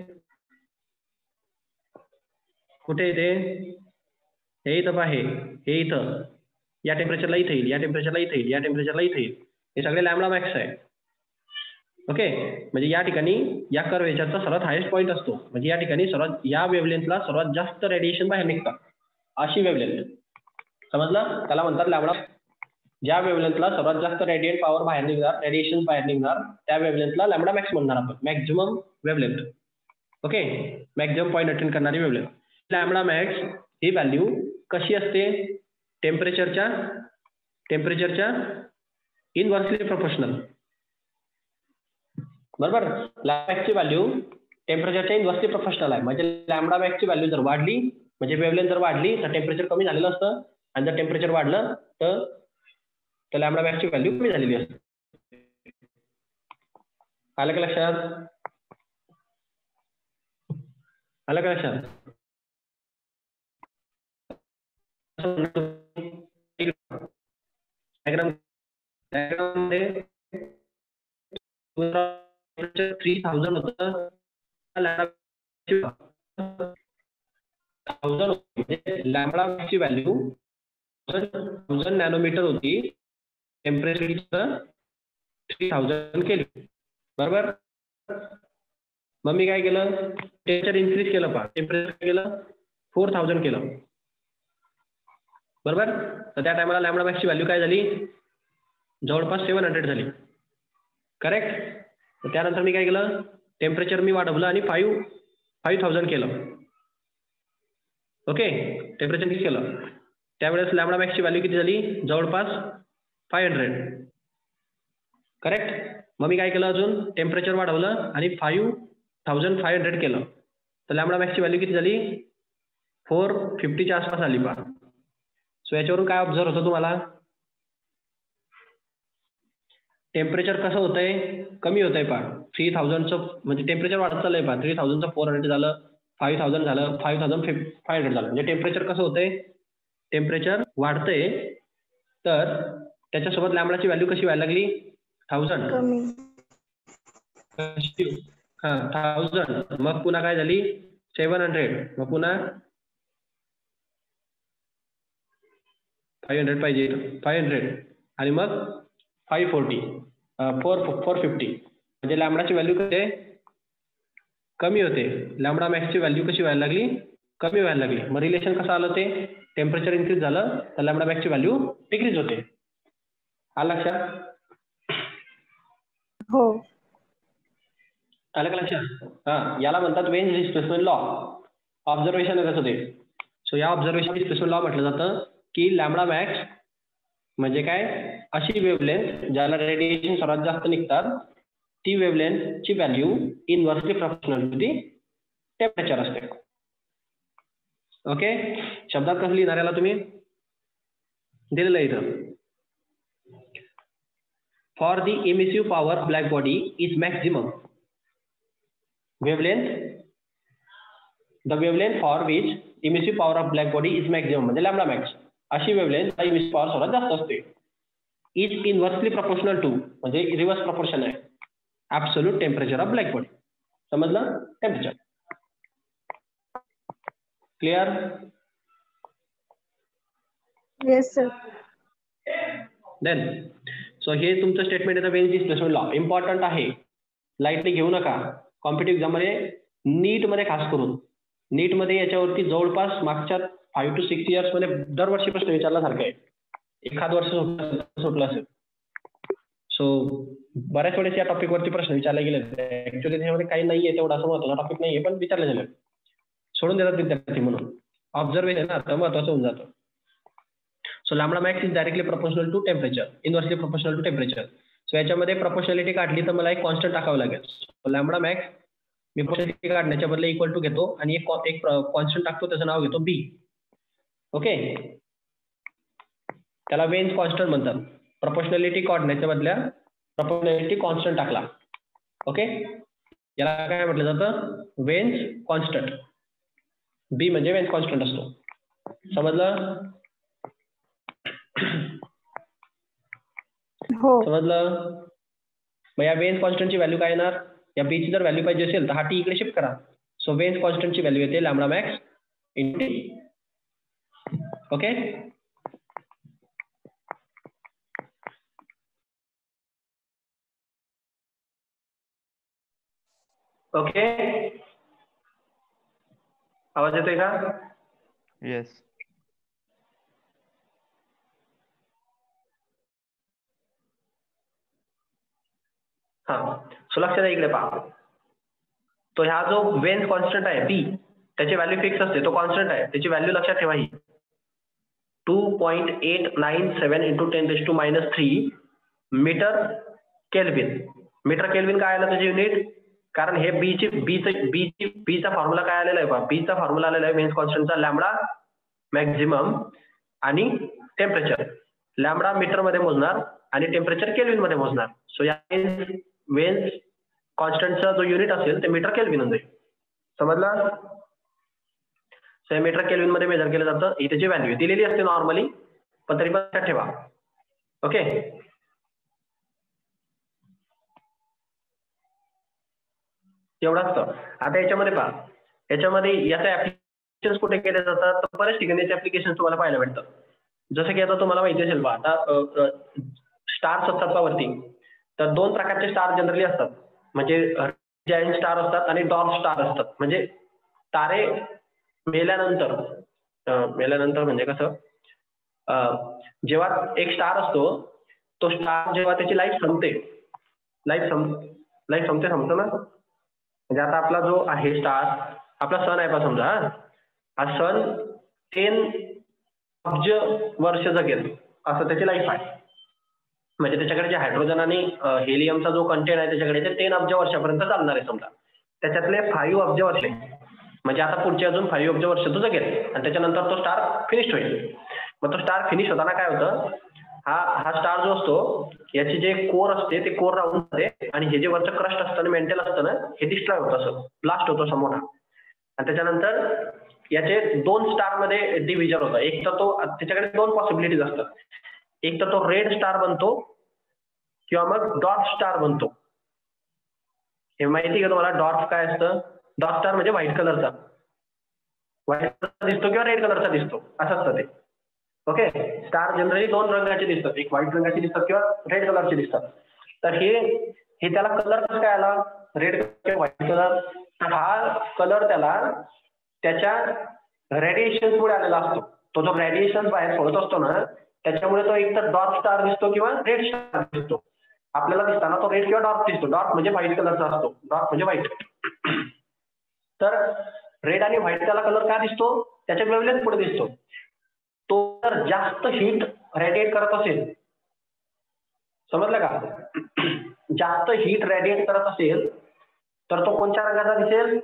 कुठे येते, हे इथं आहे, हे इथं या टेम्परेचरला इथे येईल, या टेम्परेचरला इथे येईल, या टेम्परेचरला इथे येईल. हे सगळे लॅम्बडा मॅक्स आहे. ओके, म्हणजे या ठिकाणी या कर्वेचरचा सर्वात हायेस्ट पॉईंट असतो. म्हणजे या ठिकाणी सर्वात या वेवलेंथला सर्वात जास्त रेडिएशन बाहेर निघतात, अशी वेवलेंथ. समजलं? त्याला म्हणतात लॅम्बडा. ज्या वेवलेंथला सर्वात जास्त रेडिएंट पॉवर बाहेर निघणार, रेडिएशन बाहेर निघणार, त्या वेवलेंथला लॅम्बडा मॅक्स म्हणणार आपण, maximum wavelength. Okay, maximum point attend करणारी वेवलेंथ. लॅम्बडा मॅक्स ही व्हॅल्यू कशी असते, टेम्परेचरच्या इनव्हर्सली प्रोपोर्शनल. बरोबर, लॅम्बडा मॅक्सची व्हॅल्यू टेम्परेचरच्या इनव्हर्सली प्रोपोर्शनल आहे. म्हणजे लॅम्बडा मॅक्सची व्हॅल्यू जर वाढली, म्हणजे वेवलेंथ जर वाढली तर टेम्परेचर कमी झालेलं असतं, आणि जर टेम्परेचर वाढलं तर लॅम्बडा मॅक्सची व्हॅल्यू कमी झालेली असते. आलं का लक्षात? आलं का लक्षात? मध्ये 3000 होतं, लॅम्बडा मॅक्सची व्हॅल्यू 1000 नॅनोमीटर होती, टेम्परेचर 3000 केली. बरोबर, मग मी काय केलं, टेम्परेचर इन्क्रीज केलं, टेम्परेचर केलं 4000 केलं. बरोबर, तर त्या टायमाला लॅम्बडा मॅक्सची व्हॅल्यू काय झाली, जवळपास 700 झाली. करेक्ट. त्यानंतर मी काय केलं, टेम्परेचर मी वाढवलं आणि 5000 केलं. ओके, टेम्परेचर किती केलं, त्यावेळेस लॅम्बडा मॅक्सची व्हॅल्यू किती झाली, जवळपास 500. करेक्ट. मग मी काय केलं, अजून टेम्परेचर वाढवलं आणि 5500 केलं, तर लॅम्बडा मॅक्सची व्हॅल्यू किती झाली, 450च्या आसपास आली पहा. सो याच्यावरून काय ऑब्झर्व होतं तुम्हाला, टेम्परेचर कसं होतंय, कमी होतंय पहा. 3000चं म्हणजे टेम्परेचर वाढत चाललंय पहा, 3000चं 400 झालं, 5000 झालं, 5500 झालं. म्हणजे टेम्परेचर कसं होतंय, टेम्परेचर वाढतंय, तर त्याच्यासोबत लॅम्बडाची व्हॅल्यू कशी व्हायला लागली, 1000. हा 1000, मग पुन्हा काय झाली 700, मग पुन्हा 500 पाहिजे, 500, आणि मग 540, 450. म्हणजे लॅम्बडाची व्हॅल्यू कशी कमी होते, लॅम्बडा मॅक्सची व्हॅल्यू कशी व्हायला लागली, कमी व्हायला लागली. मग रिलेशन कसं आलं, ते टेम्परेचर इन्क्रीज झालं तर लॅम्बडा मॅक्सची व्हॅल्यू डिक्रीज होते. आलं लक्षात? हो. आलं का लक्षात? हा, याला म्हणतात वेंज डिस्प्लेसमेंट लॉ. ऑब्झर्वेशन आहे कसं ते. सो या ऑब्झर्वेशन डिस्प्लेसमेंट लॉ म्हटलं जातं की लॅम्बडा मॅक्स म्हणजे काय, अशी वेवलेंथ ज्याला रेडिएशन सर्वात जास्त निघतात, ती वेवलेंथची value inversely proportional to the temperature असते. ओके, शब्दात कसं लिहिणार याला तुम्ही, दिलेलं आहे इथं. For the emissive power of black body is maximum wavelength, the wavelength for which emissive power of black body is maximum म्हणजे लॅम्बडा मॅक्स, अशी वेवलेंथ इमिसिव्ह पॉवर सर्वात जास्त असते. इज इनव्हर्सली प्रोपोर्शनल टू म्हणजे रिव्हर्स प्रोपोर्शन आहे absolute temperature of black body. समजलं? Temperature clear? Yes sir. Then so हे तुमचं स्टेटमेंट आहे वेंज डिस्प्लेसमेंट लॉ. इम्पॉर्टंट आहे, लाईटली घेऊ नका. कॉम्पिटेटिव्ह एक्झाम मध्ये, नीट मध्ये खास करून, नीट मध्ये याच्यावरती जवळपास मागच्या 5 to 6 इयर्स मध्ये दरवर्षी प्रश्न विचारल्यासारखं आहे. एखाद वर्ष सुटलं असेल. सो बऱ्याच वेळेस या टॉपिक वरती प्रश्न विचारले गेले. ऍक्च्युअली त्याच्यामध्ये काही नाहीये तेवढा असं महत्वाचा टॉपिक नाहीये, पण विचारले गेले, सोडून देतात विद्यार्थी म्हणून. ऑब्झर्वेशन ना आता महत्वाचं होऊन जातं. So lambda max is directly proportional to temperature, inversely proportional to temperature. So याच्यामध्ये प्रोपोर्शनॅलिटी काढली तर मला एक कॉन्स्टंट टाकावं लागेल. लॅम्बडा मॅक्स मी प्रोपोर्शनॅलिटी काढण्याच्या बदले इक्वल टू घेतो आणि एक कॉन्स्टंट टाकतो, त्याचं नाव घेतो बी. ओके, त्याला वेन्स कॉन्स्टंट म्हणतात. प्रोपोर्शनॅलिटी काढण्याच्या बदल्या प्रोपोर्शनॅलिटी कॉन्स्टंट टाकला. ओके, याला काय म्हटलं जातं? Veins constant. बी म्हणजे वेन्स कॉन्स्टंट असतो. समजलं? हो. समजलं? मग या वेन्स कॉन्स्टंटची व्हॅल्यू काय येणार? या बी ची जर व्हॅल्यू पाहिजे असेल तर हा टी इकडे शिफ्ट करा. सो वेन्स कॉन्स्टंटची व्हॅल्यू येते lambda max in T. Okay, okay, आवाज येतोय का? येस. हा, सो लक्षात इकडे पहा. तो ह्या जो वेन्स कॉन्स्टंट आहे बी, त्याची व्हॅल्यू फिक्स असते, तो कॉन्स्टंट आहे, त्याची व्हॅल्यू लक्षात ठेवा ही 2.897 × 10⁻³ मीटर केल्विन. मीटर केल्विन काय आलं त्याचे युनिट? कारण हे बीचा फॉर्म्युला काय आलेला आहे पहा. बीचा फॉर्म्युला आलेला आहे वेन्स कॉन्स्टंटचा लॅम्बडा मॅक्झिमम आणि टेम्परेचर. लॅम्बडा मीटर मध्ये मोजणार आणि टेम्परेचर केल्विन मध्ये मोजणार. सो या वेन्स कॉन्स्टंटचा जो युनिट असेल ते मीटर केल्विन होऊन जाईल. समजलं? सो मीटर केल्विन मध्ये मेजर केलं जातं. ही त्याची व्हॅल्यू दिलेली असते नॉर्मली, पण तरी पण लक्षात ठेवा. ओके, एवढं असतं. आता याच्यामध्ये पहा, याच्यामध्ये याचे ऍप्लिकेशन कुठे केले जातात तर बऱ्याच ठिकाणी याचे ऍप्लिकेशन तुम्हाला पाहायला भेटतात. जसं की आता तुम्हाला माहिती असेल पहा, आता स्टार्स असतात वरती, तर दोन प्रकारचे स्टार जनरली असतात. म्हणजे जायंट स्टार असतात आणि डॉर्फ स्टार असतात. म्हणजे तारे मेल्यानंतर म्हणजे कसं, जेव्हा एक स्टार असतो, तो स्टार जेव्हा त्याची लाईफ संपते, लाईफ संपतं ना. म्हणजे आता आपला जो आहे स्टार, आपला सन आहे पहा समजा, हा सन 10 अब्ज वर्ष जगेल असं त्याची लाईफ आहे. म्हणजे त्याच्याकडे जे हायड्रोजन आणि हेलियमचा जो कंटेंट आहे त्याच्याकडे ते 10 अब्ज वर्षापर्यंत चालणार आहे समजा. त्याच्यातले 5 अब्ज वर्ष, म्हणजे आता पुढचे अजून 5 अब्ज वर्ष तो जगेल आणि त्याच्यानंतर तो स्टार फिनिश होईल. मग तो स्टार फिनिश होताना काय होतं, हा स्टार जो असतो याची जे कोर असते ते कोर राहून जाते आणि हे जे वरचं क्रस्ट असतं आणि मेंटल असतं ना, हे डिस्ट्रॉय होतं, असं ब्लास्ट होतो असा मोठा. आणि त्याच्यानंतर याचे 2 स्टार मध्ये डिव्हिजन होतं. एक तर तो, त्याच्याकडे 2 पॉसिबिलिटीज असतात. एक तर तो रेड स्टार बनतो किंवा मग डॉर्फ स्टार बनतो. हे माहिती का तुम्हाला डॉर्फ काय असतं? डॉर्फ स्टार म्हणजे व्हाईट कलरचा दिसतो किंवा रेड कलरचा दिसतो, असं असतं ते. ओके, स्टार जनरली 2 रंगाचे दिसतात, एक व्हाईट रंगाचे दिसतात किंवा रेड कलरचे दिसतात. तर हे त्याला कलर कसं काय आला, रेड किंवा व्हाईट कलर? हा कलर त्याला त्याच्या रेडिएशन मुळे आलेला असतो. तो जो रेडिएशन बाहेर सोडत असतो ना, त्याच्यामुळे तो एक तर डॉर्फ स्टार दिसतो किंवा रेड स्टार दिसतो. आपल्याला दिसताना तो रेड किंवा डॉर्फ दिसतो. डॉर्फ म्हणजे व्हाईट कलरचा असतो, डॉर्फ म्हणजे व्हाईट. तर रेड आणि व्हाईट त्याला कलर का दिसतो? त्याच्या वेव्हलेंथ पुढे दिसतो. तो जर जास्त हीट रेडिएट करत असेल, समजलं का? जास्त हीट रेडिएट करत असेल तर तो कोणत्या रंगाचा दिसेल?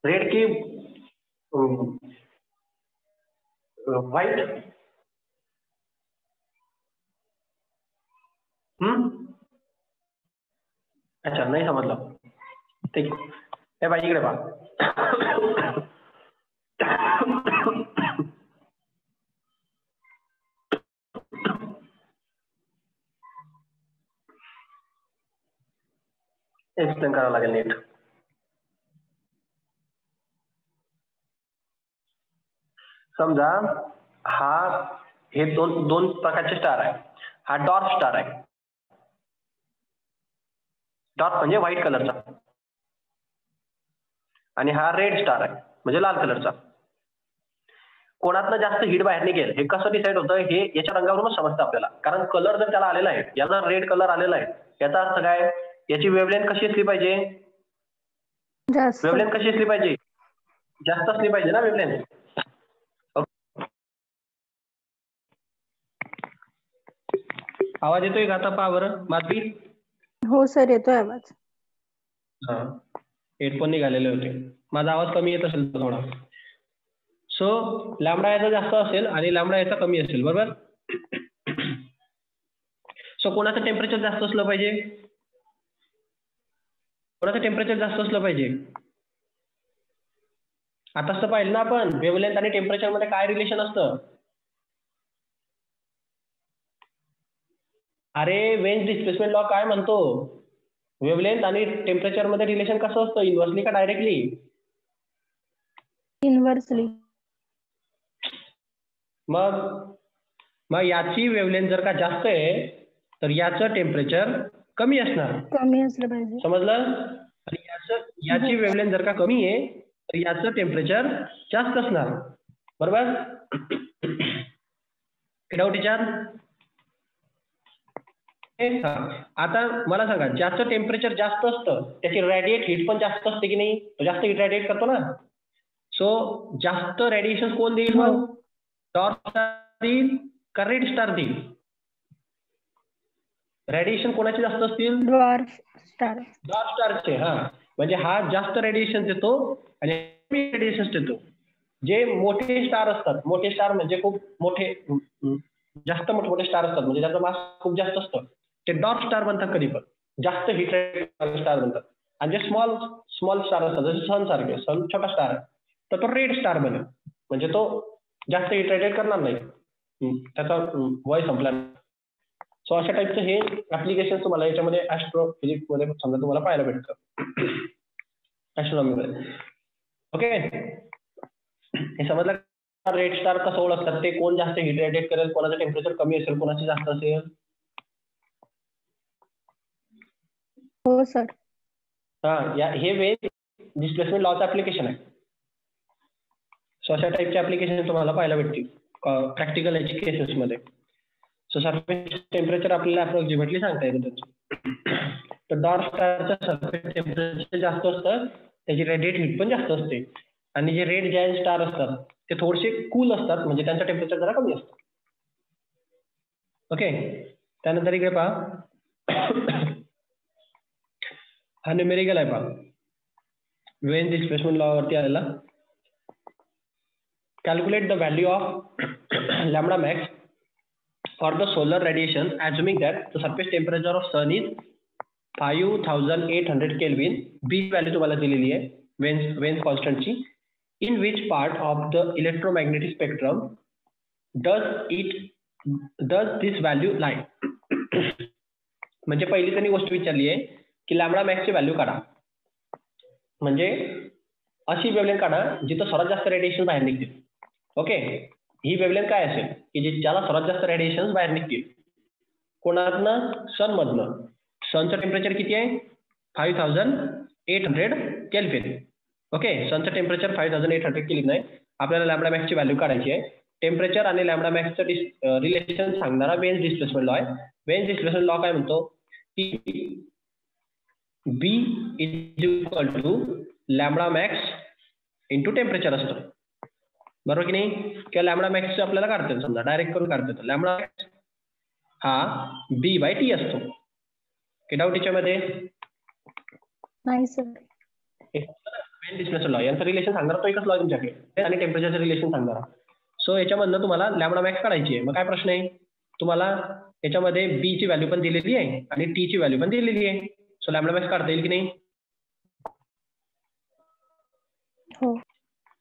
रेड की व्हाईट? अच्छा, नाही समजलं. ठीक, हे बाई इकडे पहा. एक्सप्लेन करावं लागेल नीट. समजा हे दोन प्रकारचे स्टार आहे. हा डॉर्फ स्टार आहे. डॉर्फ म्हणजे व्हाईट कलरचा, आणि हा रेड स्टार आहे म्हणजे लाल कलरचा. कोणातनं जास्त हीट बाहेर निघेल हे कसं डिसाईड होतं हे याच्या रंगावरूनच समजतं आपल्याला. कारण कलर जर त्याला आलेला आहे, याचा रेड कलर आलेला आहे, याचा अर्थ काय, याची वेवलेंथ कशी असली पाहिजे, जास्त. वेवलेंथ कशी असली पाहिजे, जास्त असली पाहिजे ना वेवलेंथ. आवाज येतोय का आता पहा बरं माधवी? हो सर येतोय आवाज. हा, हेडफोन निघालेले होते. माझा आवाज कमी येत असेल थोडा. सो लॅम्बडा याचा जास्त असेल आणि लॅम्बडा याचा कमी असेल, बरोबर. सो कोणाचं टेम्परेचर जास्त असलं पाहिजे, कोणाचं टेम्परेचर जास्त असलं पाहिजे. आताच तर पाहिलं ना आपण वेवलेंथ आणि टेम्परेचर मध्ये काय रिलेशन असतं. अरे वेन्स डिस्प्लेसमेंट लॉ काय म्हणतो, वेवलेंथ आणि टेम्परेचर मध्ये रिलेशन कसं असतं, इन्व्हर्सली का डायरेक्टली? इन्व्हर्सली. मग याची वेवलेंथ जर का जास्त आहे तर याचं टेम्परेचर कमी असणार, कमी असलं पाहिजे. समजलं. आणि याची वेवलेंथ जर का कमी आहे तर याचं टेम्परेचर जास्त असणार, बरोबर. डाऊट विचार. आता मला सांगा, ज्याचं टेम्परेचर जास्त असतं त्याची रेडिएट हीट पण जास्त असते की नाही, तो जास्त हीट रेडिएट करतो ना. सो जास्त रेडिएशन कोण देईल मग, डॉर्क स्टार देईल का रेड स्टार देईल? रेडिएशन कोणाचे जास्त असतील, ड्वार्फ स्टार. डॉर्क स्टारचे. हा, म्हणजे हा जास्त रेडिएशन देतो आणि रेडिएशन देतो. जे मोठे स्टार असतात, मोठे स्टार म्हणजे खूप मोठे, जास्त मोठे स्टार असतात, म्हणजे त्याचं मास खूप जास्त असतं, ते डॉर्क स्टार बनतात कधी पण, जास्त हिट स्टार बनतात. आणि जे स्मॉल स्टार असतात जसे सन सारखे, सन छोटा स्टार आहे तर तो रेड स्टार बनेल, म्हणजे तो जास्त हिट रेडिएट करणार नाही, त्याचा वय संपला. सो अशा टाईपचं हे ऍप्लिकेशन तुम्हाला याच्यामध्ये ऍस्ट्रोफिजिक्स मध्ये समजा तुम्हाला पाहायला भेटतं, ऍस्ट्रॉनॉमीमध्ये. ओके, हे समजलं. रेड स्टार कसं ओळखतात, ते कोण जास्त हिट रेडिएट करेल, कोणाचं टेम्परेचर कमी असेल, कोणाचं जास्त असेल. हो सर. हा, हे वेन डिस्प्लेसमेंट लॉचं ऍप्लिकेशन आहे. सो अशा टाईपचे ऍप्लिकेशन तुम्हाला पाहायला भेटतील प्रॅक्टिकल एज्युकेशन मध्ये. सो सरफेस टेम्परेचर आपल्याला अप्रॉक्सिमेटली सांगता येतं त्याचं. तर डॉर्क स्टारचं सरफेस टेम्परेचर जास्त असतं, त्याची रेडिएट हीट पण जास्त असते. आणि जे रेड जायंट स्टार असतात ते थोडेसे कूल असतात, म्हणजे त्यांचं टेम्परेचर जरा कमी असतं. ओके, त्यानंतर इकडे पहा, हा न्यूमेरिकल आहे पहा, वेन डिस्प्लेसमेंट लॉ वरती आलेला. Calculate the value of lambda max for the solar radiation assuming that the surface temperature of sun is 5800 Kelvin. B value तुम्हाला दिलेली आहे veins कॉन्स्टंटची. In which part of the electromagnetic spectrum does this value lie? म्हणजे पहिली त्यांनी गोष्ट विचारली आहे की लॅम्बडा मॅक्सची व्हॅल्यू काढा, म्हणजे अशी वेवलेंथ काढा जिथं सर्वात जास्त रेडिएशन बाहेर निघतील. ओके, ही वेवलेंथ काय असेल की ज्याला सर्वात जास्त रेडिएशन बाहेर निघतील. कोणातनं, सन मधनं. सनचं टेम्परेचर किती आहे, 5800 केल्विन. ओके, सनचं टेम्परेचर 5800 केल्विन आहे. आपल्याला लॅम्बडा मॅक्सची व्हॅल्यू काढायची आहे. टेम्परेचर आणि लॅम्बडा मॅक्सचं रिलेशन सांगणारा वेन्स डिस्प्लेसमेंट लॉ आहे. वेन्स डिस्प्लेसमेंट लॉ काय म्हणतो की B is equal to lambda max into temperature असतं, बरोबर की नाही. किंवा लॅम्बडा मॅक्स आपल्याला काढता येतं, समजा डायरेक्ट करून काढता येतं. लॅम्बडा मॅक्स हा बी बाय टी असतो. की डाऊट याच्यामध्ये? नाही सर. वेन डिस्प्लेसमेंट लॉ यांचं रिलेशन सांगणार तो एकच लॉ तुमच्याकडे, आणि टेम्परेचरचं रिलेशन सांगणार. सो याच्यामधनं तुम्हाला लॅम्बडा मॅक्स काढायची आहे. मग काय प्रश्न आहे तुम्हाला, याच्यामध्ये बी ची व्हॅल्यू पण दिलेली आहे आणि टी ची व्हॅल्यू पण दिलेली आहे. सो लॅम्बडा मॅक्स काढता येईल की नाही? हो,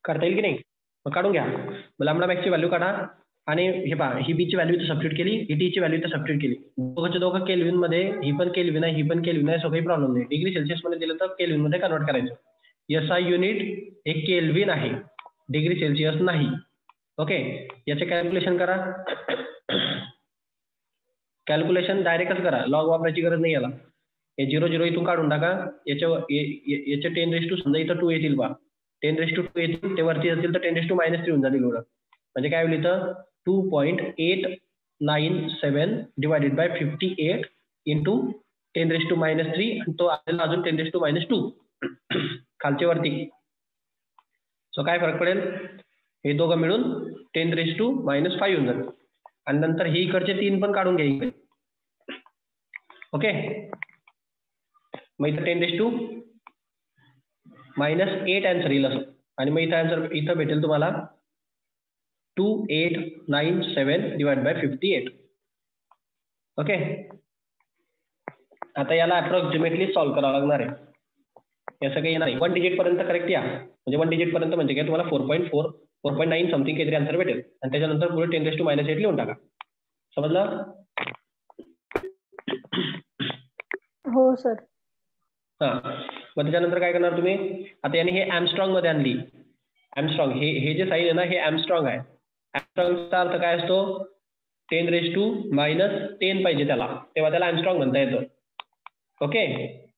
काढता येईल की नाही? मग काढून घ्या. मग लॅम्बडा मॅक्सची व्हॅल्यू काढा आणि हे पहा, ही बी ची व्हॅल्यू इथं सबस्टिट्यूट केली, ही टी ची व्हॅल्यू इथं सबस्टिट्यूट केली. दोघं केल्विन मध्ये, ही पण केल्विन आहे, ही पण केल्विन आहे. सो काही प्रॉब्लेम नाही. डिग्री सेल्सिअस मध्ये दिलं तर केल्विन मध्ये कन्वर्ट करायचं. SI युनिट हे केल्विन आहे, डिग्री सेल्सिअस नाही. ओके, याचे कॅल्क्युलेशन करा. कॅल्क्युलेशन डायरेक्टच करा, लॉग वापरायची गरज नाही याला. हे 0 इथून काढून टाका. याचे 10 रेस टू समजा इथं 2 येतील बा, 10 रेस टू 2 येतील, ते वरती असतील तर 10 रेस टू -3 होऊन जातील एवढं. म्हणजे काय होईल इथं 2.897 डिवायडेड बाय 58 इंटू 10⁻³ आणि तो आलेला अजून 10⁻². खालचे वरती. सो काय फरक पडेल, हे दोघं मिळून 10⁻⁵ येऊन जाईल. आणि नंतर ही इकडचे 3 पण काढून घ्यायचे. ओके, मग इथं 10⁻8 आन्सर येईल असं. आणि मग इथं आन्सर इथं भेटेल तुम्हाला 2897 डिवाइड बाय 58. ओके, आता याला अप्रॉक्सिमेटली सॉल्व्ह करावं लागणार आहे. याचं काही नाही, 1 डिजिट पर्यंत करेक्ट या. म्हणजे 1 डिजिट पर्यंत म्हणजे काय, तुम्हाला 4.9 समथिंग काहीतरी आन्सर भेटेल. आणि त्याच्यानंतर पुढे 10⁻8 लिहून टाका. समजलं? हो सर. हा, मग त्याच्यानंतर काय करणार तुम्ही, आता याने हे ॲमस्ट्रॉंग मध्ये आणली. ॲमस्ट्रॉंग हे जे साईन आहे ना, हे ॲमस्ट्रॉंग आहे. ॲमस्ट्रॉंगचा अर्थ काय असतो, 10⁻10 पाहिजे त्याला, तेव्हा त्याला ॲमस्ट्रॉंग म्हणता येतं. ओके,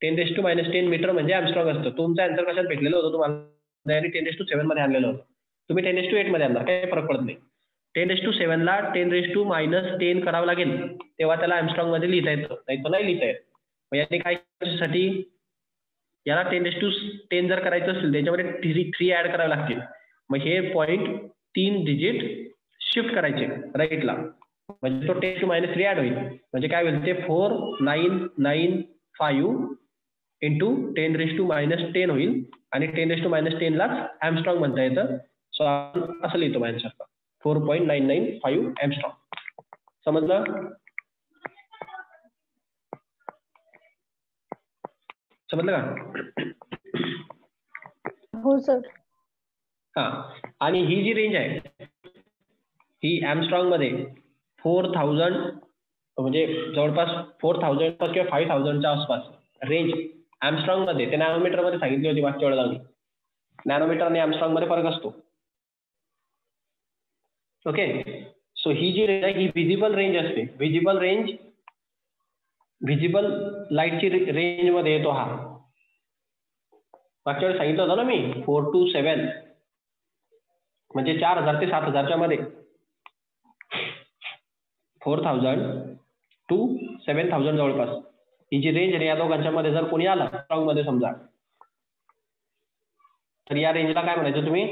10⁻10 मीटर म्हणजे ॲमस्ट्रॉंग असतं. तुमचा आन्सर कशात भेटलेलं होतं तुम्हाला, 10⁻7 मध्ये आणलेलं होतं. तुम्ही 10⁻8 मध्ये आणणार, काही फरक पडत नाही. 10⁻7 ला 10⁻10 करावं लागेल, तेव्हा त्याला ॲमस्ट्रॉंग मध्ये लिहिता येतं, नाही तर नाही लिहिता येत. मग याने काय साठी, याला 10⁻10 जर करायचं असेल त्याच्यामध्ये 3 ऍड करावे लागतील. मग हे पॉईंट 3 डिजिट शिफ्ट करायचे राईटला, म्हणजे तो 10⁻3 ऍड होईल. म्हणजे काय होईल ते 4995 इंटू 10⁻10 होईल. आणि 10⁻10 लाच ॲमस्ट्रॉंग म्हणता येतं. सो असं लिहितो माझ्या आन्सर 4.995 ॲमस्ट्रॉंग. समजलं? समजलं का? हो सर. हा, आणि ही जी रेंज आहे ही ॲमस्ट्रॉंग मध्ये 4000 म्हणजे जवळपास 4000 किंवा 5000च्या आसपास रेंज ॲमस्ट्रॉंग मध्ये, ते नॅनोमीटर मध्ये सांगितली होती मागच्या वेळेला मी. नॅनोमीटर आणि ॲमस्ट्रॉंग मध्ये फरक असतो. ओके, सो ही जी रेंज आहे ही व्हिजिबल रेंज असते. व्हिजिबल लाईटची रेंज मध्ये येतो हा. मागच्या वेळेस सांगितलं होतं ना मी 4 to 7 म्हणजे 4000 ते 7000च्या मध्ये. 4000 to 7000 जवळपास ही जी रेंज आहे या दोघांच्या मध्ये जर कोणी आला स्ट्रॉंग मध्ये समजा, तर या रेंजला काय म्हणायचं तुम्ही,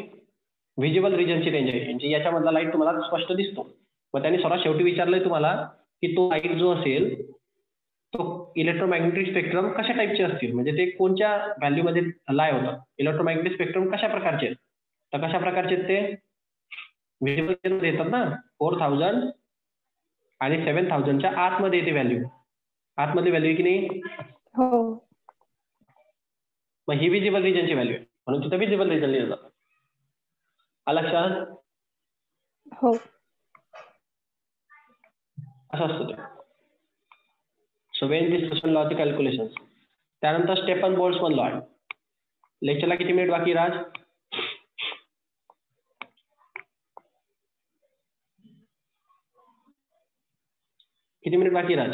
व्हिजिबल रिजनची रेंज आहे. म्हणजे याच्यामधला लाईट तुम्हाला स्पष्ट दिसतो. मग त्यांनी सर्वात शेवटी विचारलंय तुम्हाला की तो लाईट जो असेल तो इलेक्ट्रोमॅग्नेटिक स्पेक्ट्रम कशा टाईपचे असतील, म्हणजे ते कोणत्या व्हॅल्यू मध्ये लाय होतं. इलेक्ट्रोमॅग्नेटिक स्पेक्ट्रम कशा प्रकारचे आहेत, तर कशा प्रकारचे आहेत ते व्हिजिबल मध्ये येतात ना. 4000 आणि 7000च्या आतमध्ये येते व्हॅल्यू. आतमध्ये व्हॅल्यू की नाही. हो. मग ही व्हिजिबल रिजनची व्हॅल्यू आहे, म्हणून तिथं व्हिजिबल रिजन लिहिलं जातं. लक्षात? हो. असं असतं ते. सो वेन डिस्प्लेसमेंट लॉचे कॅल्क्युलेशन. त्यानंतर स्टेफन बोल्ट्झमन लॉ आहे. लेक्चरला किती मिनिट बाकी राज? किती मिनिट बाकी Raj?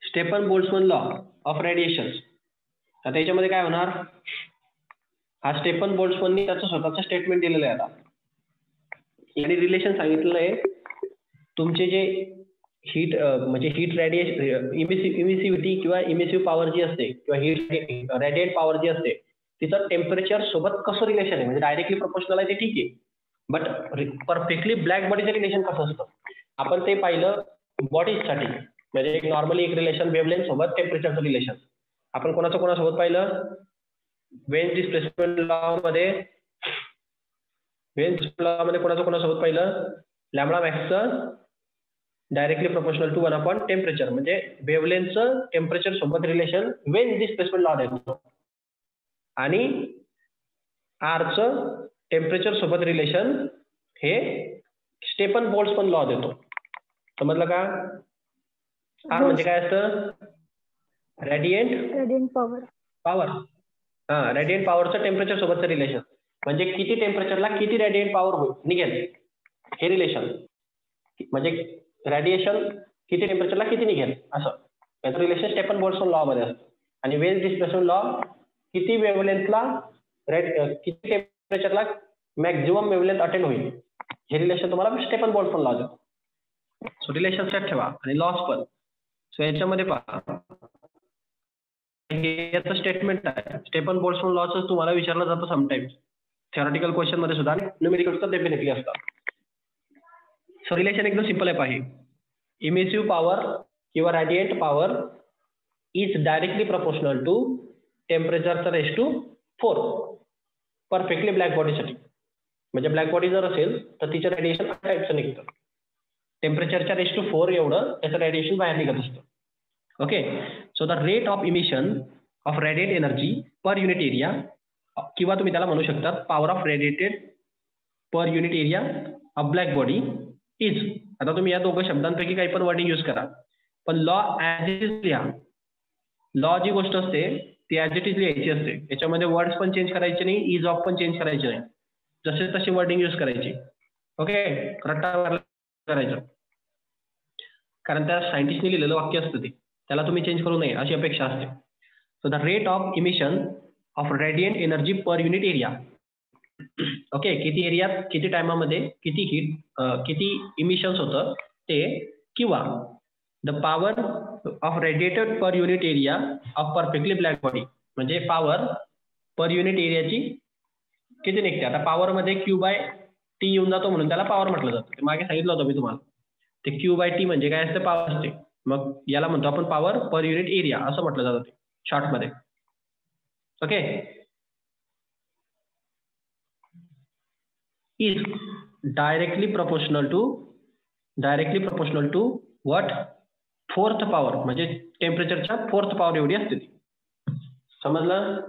Stefan Boltzmann law of radiation. आता याच्यामध्ये काय होणार, हा स्टेफन बोल्ट्झमननी त्याचं स्वतःचं स्टेटमेंट दिलेलं आहे. आता यांनी रिलेशन सांगितलेलं आहे तुमचे जे हीट म्हणजे हीट रेडिएशन इमिसिव्हिटी किंवा इमिसिव्ह पॉवर जी असते किंवा हीट रेडिएट पॉवर जी असते तिचं टेम्परेचर सोबत कसं रिलेशन आहे. म्हणजे डायरेक्टली प्रोपोर्शनल आहे ते ठीक आहे, बट परफेक्टली ब्लॅक बॉडीचं रिलेशन कसं असतं आपण ते पाहिलं बॉडीजसाठी. म्हणजे एक नॉर्मली एक रिलेशन वेव्हलेंथ सोबत टेम्परेचरचं रिलेशन आपण कोणासोबत पाहिलं, वेन डिस्प्लेसमेंट लॉ मध्ये कोणासोबत पाहिलं, लॅम्बडा मॅक्सचं डायरेक्टली प्रोपोर्शनल टू 1 टेम्परेचर. म्हणजे वेव्हलेंथचं टेम्परेचर सोबत रिलेशन वेन डिस्प्लेसमेंट लॉ देतो आणि आरचं टेम्परेचर सोबत रिलेशन हे स्टेफन बोल्ट्झमन लॉ देतो. समजलं का? आर म्हणजे काय असतं, रेडियंट पॉवर. हा, रेडियंट पॉवरचं टेम्परेचर सोबतचं रिलेशन म्हणजे किती टेम्परेचरला किती रेडियंट पॉवर निघेल हे रिलेशन. म्हणजे रेडिएशन किती टेम्परेचरला किती निघेल असं. याचं रिलेशन स्टेफन बोल्ट्झमन लॉ मध्ये असतं. आणि वेव्ह डिस्प्लेसमेंट लॉ किती वेव्हलेंथला किती टेम्परेचरला मॅक्झिमम वेव्हलेंथ अटेंड होईल हे रिलेशन तुम्हाला स्टेफन बोल्ट्झमन लॉ देतो. सो रिलेशन लक्षात ठेवा आणि लॉस पण. सो याच्यामध्ये पहा हे याचं स्टेटमेंट आहे. स्टेफन बोल्ट्झमन लॉच तुम्हाला विचारलं जातं समटाइम्स थेरॉटिकल क्वेश्चन मध्ये सुद्धा आणि न्यूमेरिकल सुद्धा डेफिनेटली असतात. सो रिलेशन एकदम सिंपल आहे पाही. इमिसिव्ह पॉवर किंवा radiant power is directly proportional to टेम्परेचरचा रेस टू 4 परफेक्टली ब्लॅक बॉडीसाठी. म्हणजे ब्लॅक बॉडी जर असेल तर तिचं रेडिएशन टाईपचं निघतं. टेम्परेचरच्या रेस टू 4 एवढं त्याचं रेडिएशन बाहेर निघत असतं. Okay. So the rate of emission of radiate energy per unit area किंवा तुम्ही त्याला म्हणू शकता power of radiated per unit area of black body is. आता तुम्ही या दोघं शब्दांपैकी काही पण वर्डिंग यूज करा पण लॉ ॲज इट इज लिहा. लॉ जी गोष्ट असते ती ॲज इट इज लिहायची असते. याच्यामध्ये वर्ड्स पण चेंज करायचे नाही, इज ऑफ पण चेंज करायचे नाही, जसे तशी वर्डिंग यूज करायची. ओके. रट्टा करायचं कारण त्या सायंटिस्टने लिहिलेलं वाक्य असतं ते, त्याला तुम्ही चेंज करू नये अशी अपेक्षा असते. So the rate of emission of radiant energy per unit area. Okay. किती एरियात किती टायमामध्ये किती हीट किती इमिशन्स होतं ते, किंवा the power of radiated per unit area of perfectly black body. म्हणजे पॉवर पर युनिट एरियाची किती निघते. आता पॉवर मध्ये Q/T येऊन जातो म्हणून त्याला पॉवर म्हटलं जातं. ते मागे सांगितलं होतं मी तुम्हाला. ते Q/T म्हणजे काय असते, पॉवर असते. मग याला म्हणतो आपण पॉवर पर युनिट एरिया असं म्हटलं जातं ते शॉर्ट मध्ये. Okay. Is directly proportional to what 4th power. म्हणजे टेम्परेचरच्या 4th पॉवर एवढी असते ती. समजलं.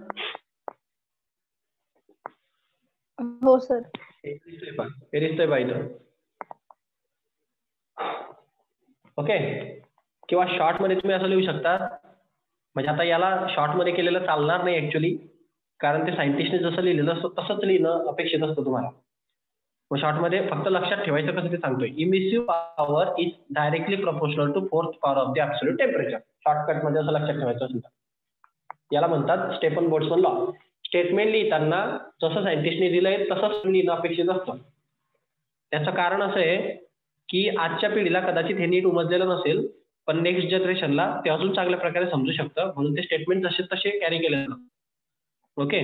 हो सर. हे दिसतंय पाहिजे. ओके. किंवा शॉर्ट मध्ये तुम्ही असं लिहू शकता. म्हणजे आता याला शॉर्ट मध्ये केलेलं चालणार नाही ऍक्च्युली, कारण ते सायंटिस्टने जसं लिहिलेलं असतं तसंच लिहिणं अपेक्षित असतं तुम्हाला. मग शॉर्ट मध्ये फक्त लक्षात ठेवायचं कसं ते सांगतोय. Emissive power is directly proportional to 4th power of the absolute temperature. Shortcut मध्ये असं लक्षात ठेवायचं असतं. याला म्हणतात स्टेफन बोल्ट्झमन लॉ. स्टेटमेंट लिहिताना जसं सायंटिस्टने दिलंय तसंच लिहिणं अपेक्षित असतं. त्याचं कारण असं आहे की आजच्या पिढीला कदाचित हे नीट उमजलेलं नसेल, पण नेक्स्ट जनरेशनला ते अजून चांगल्या प्रकारे समजू शकतं, म्हणून ते स्टेटमेंट जसे तसे कॅरी केले जातात. ओके.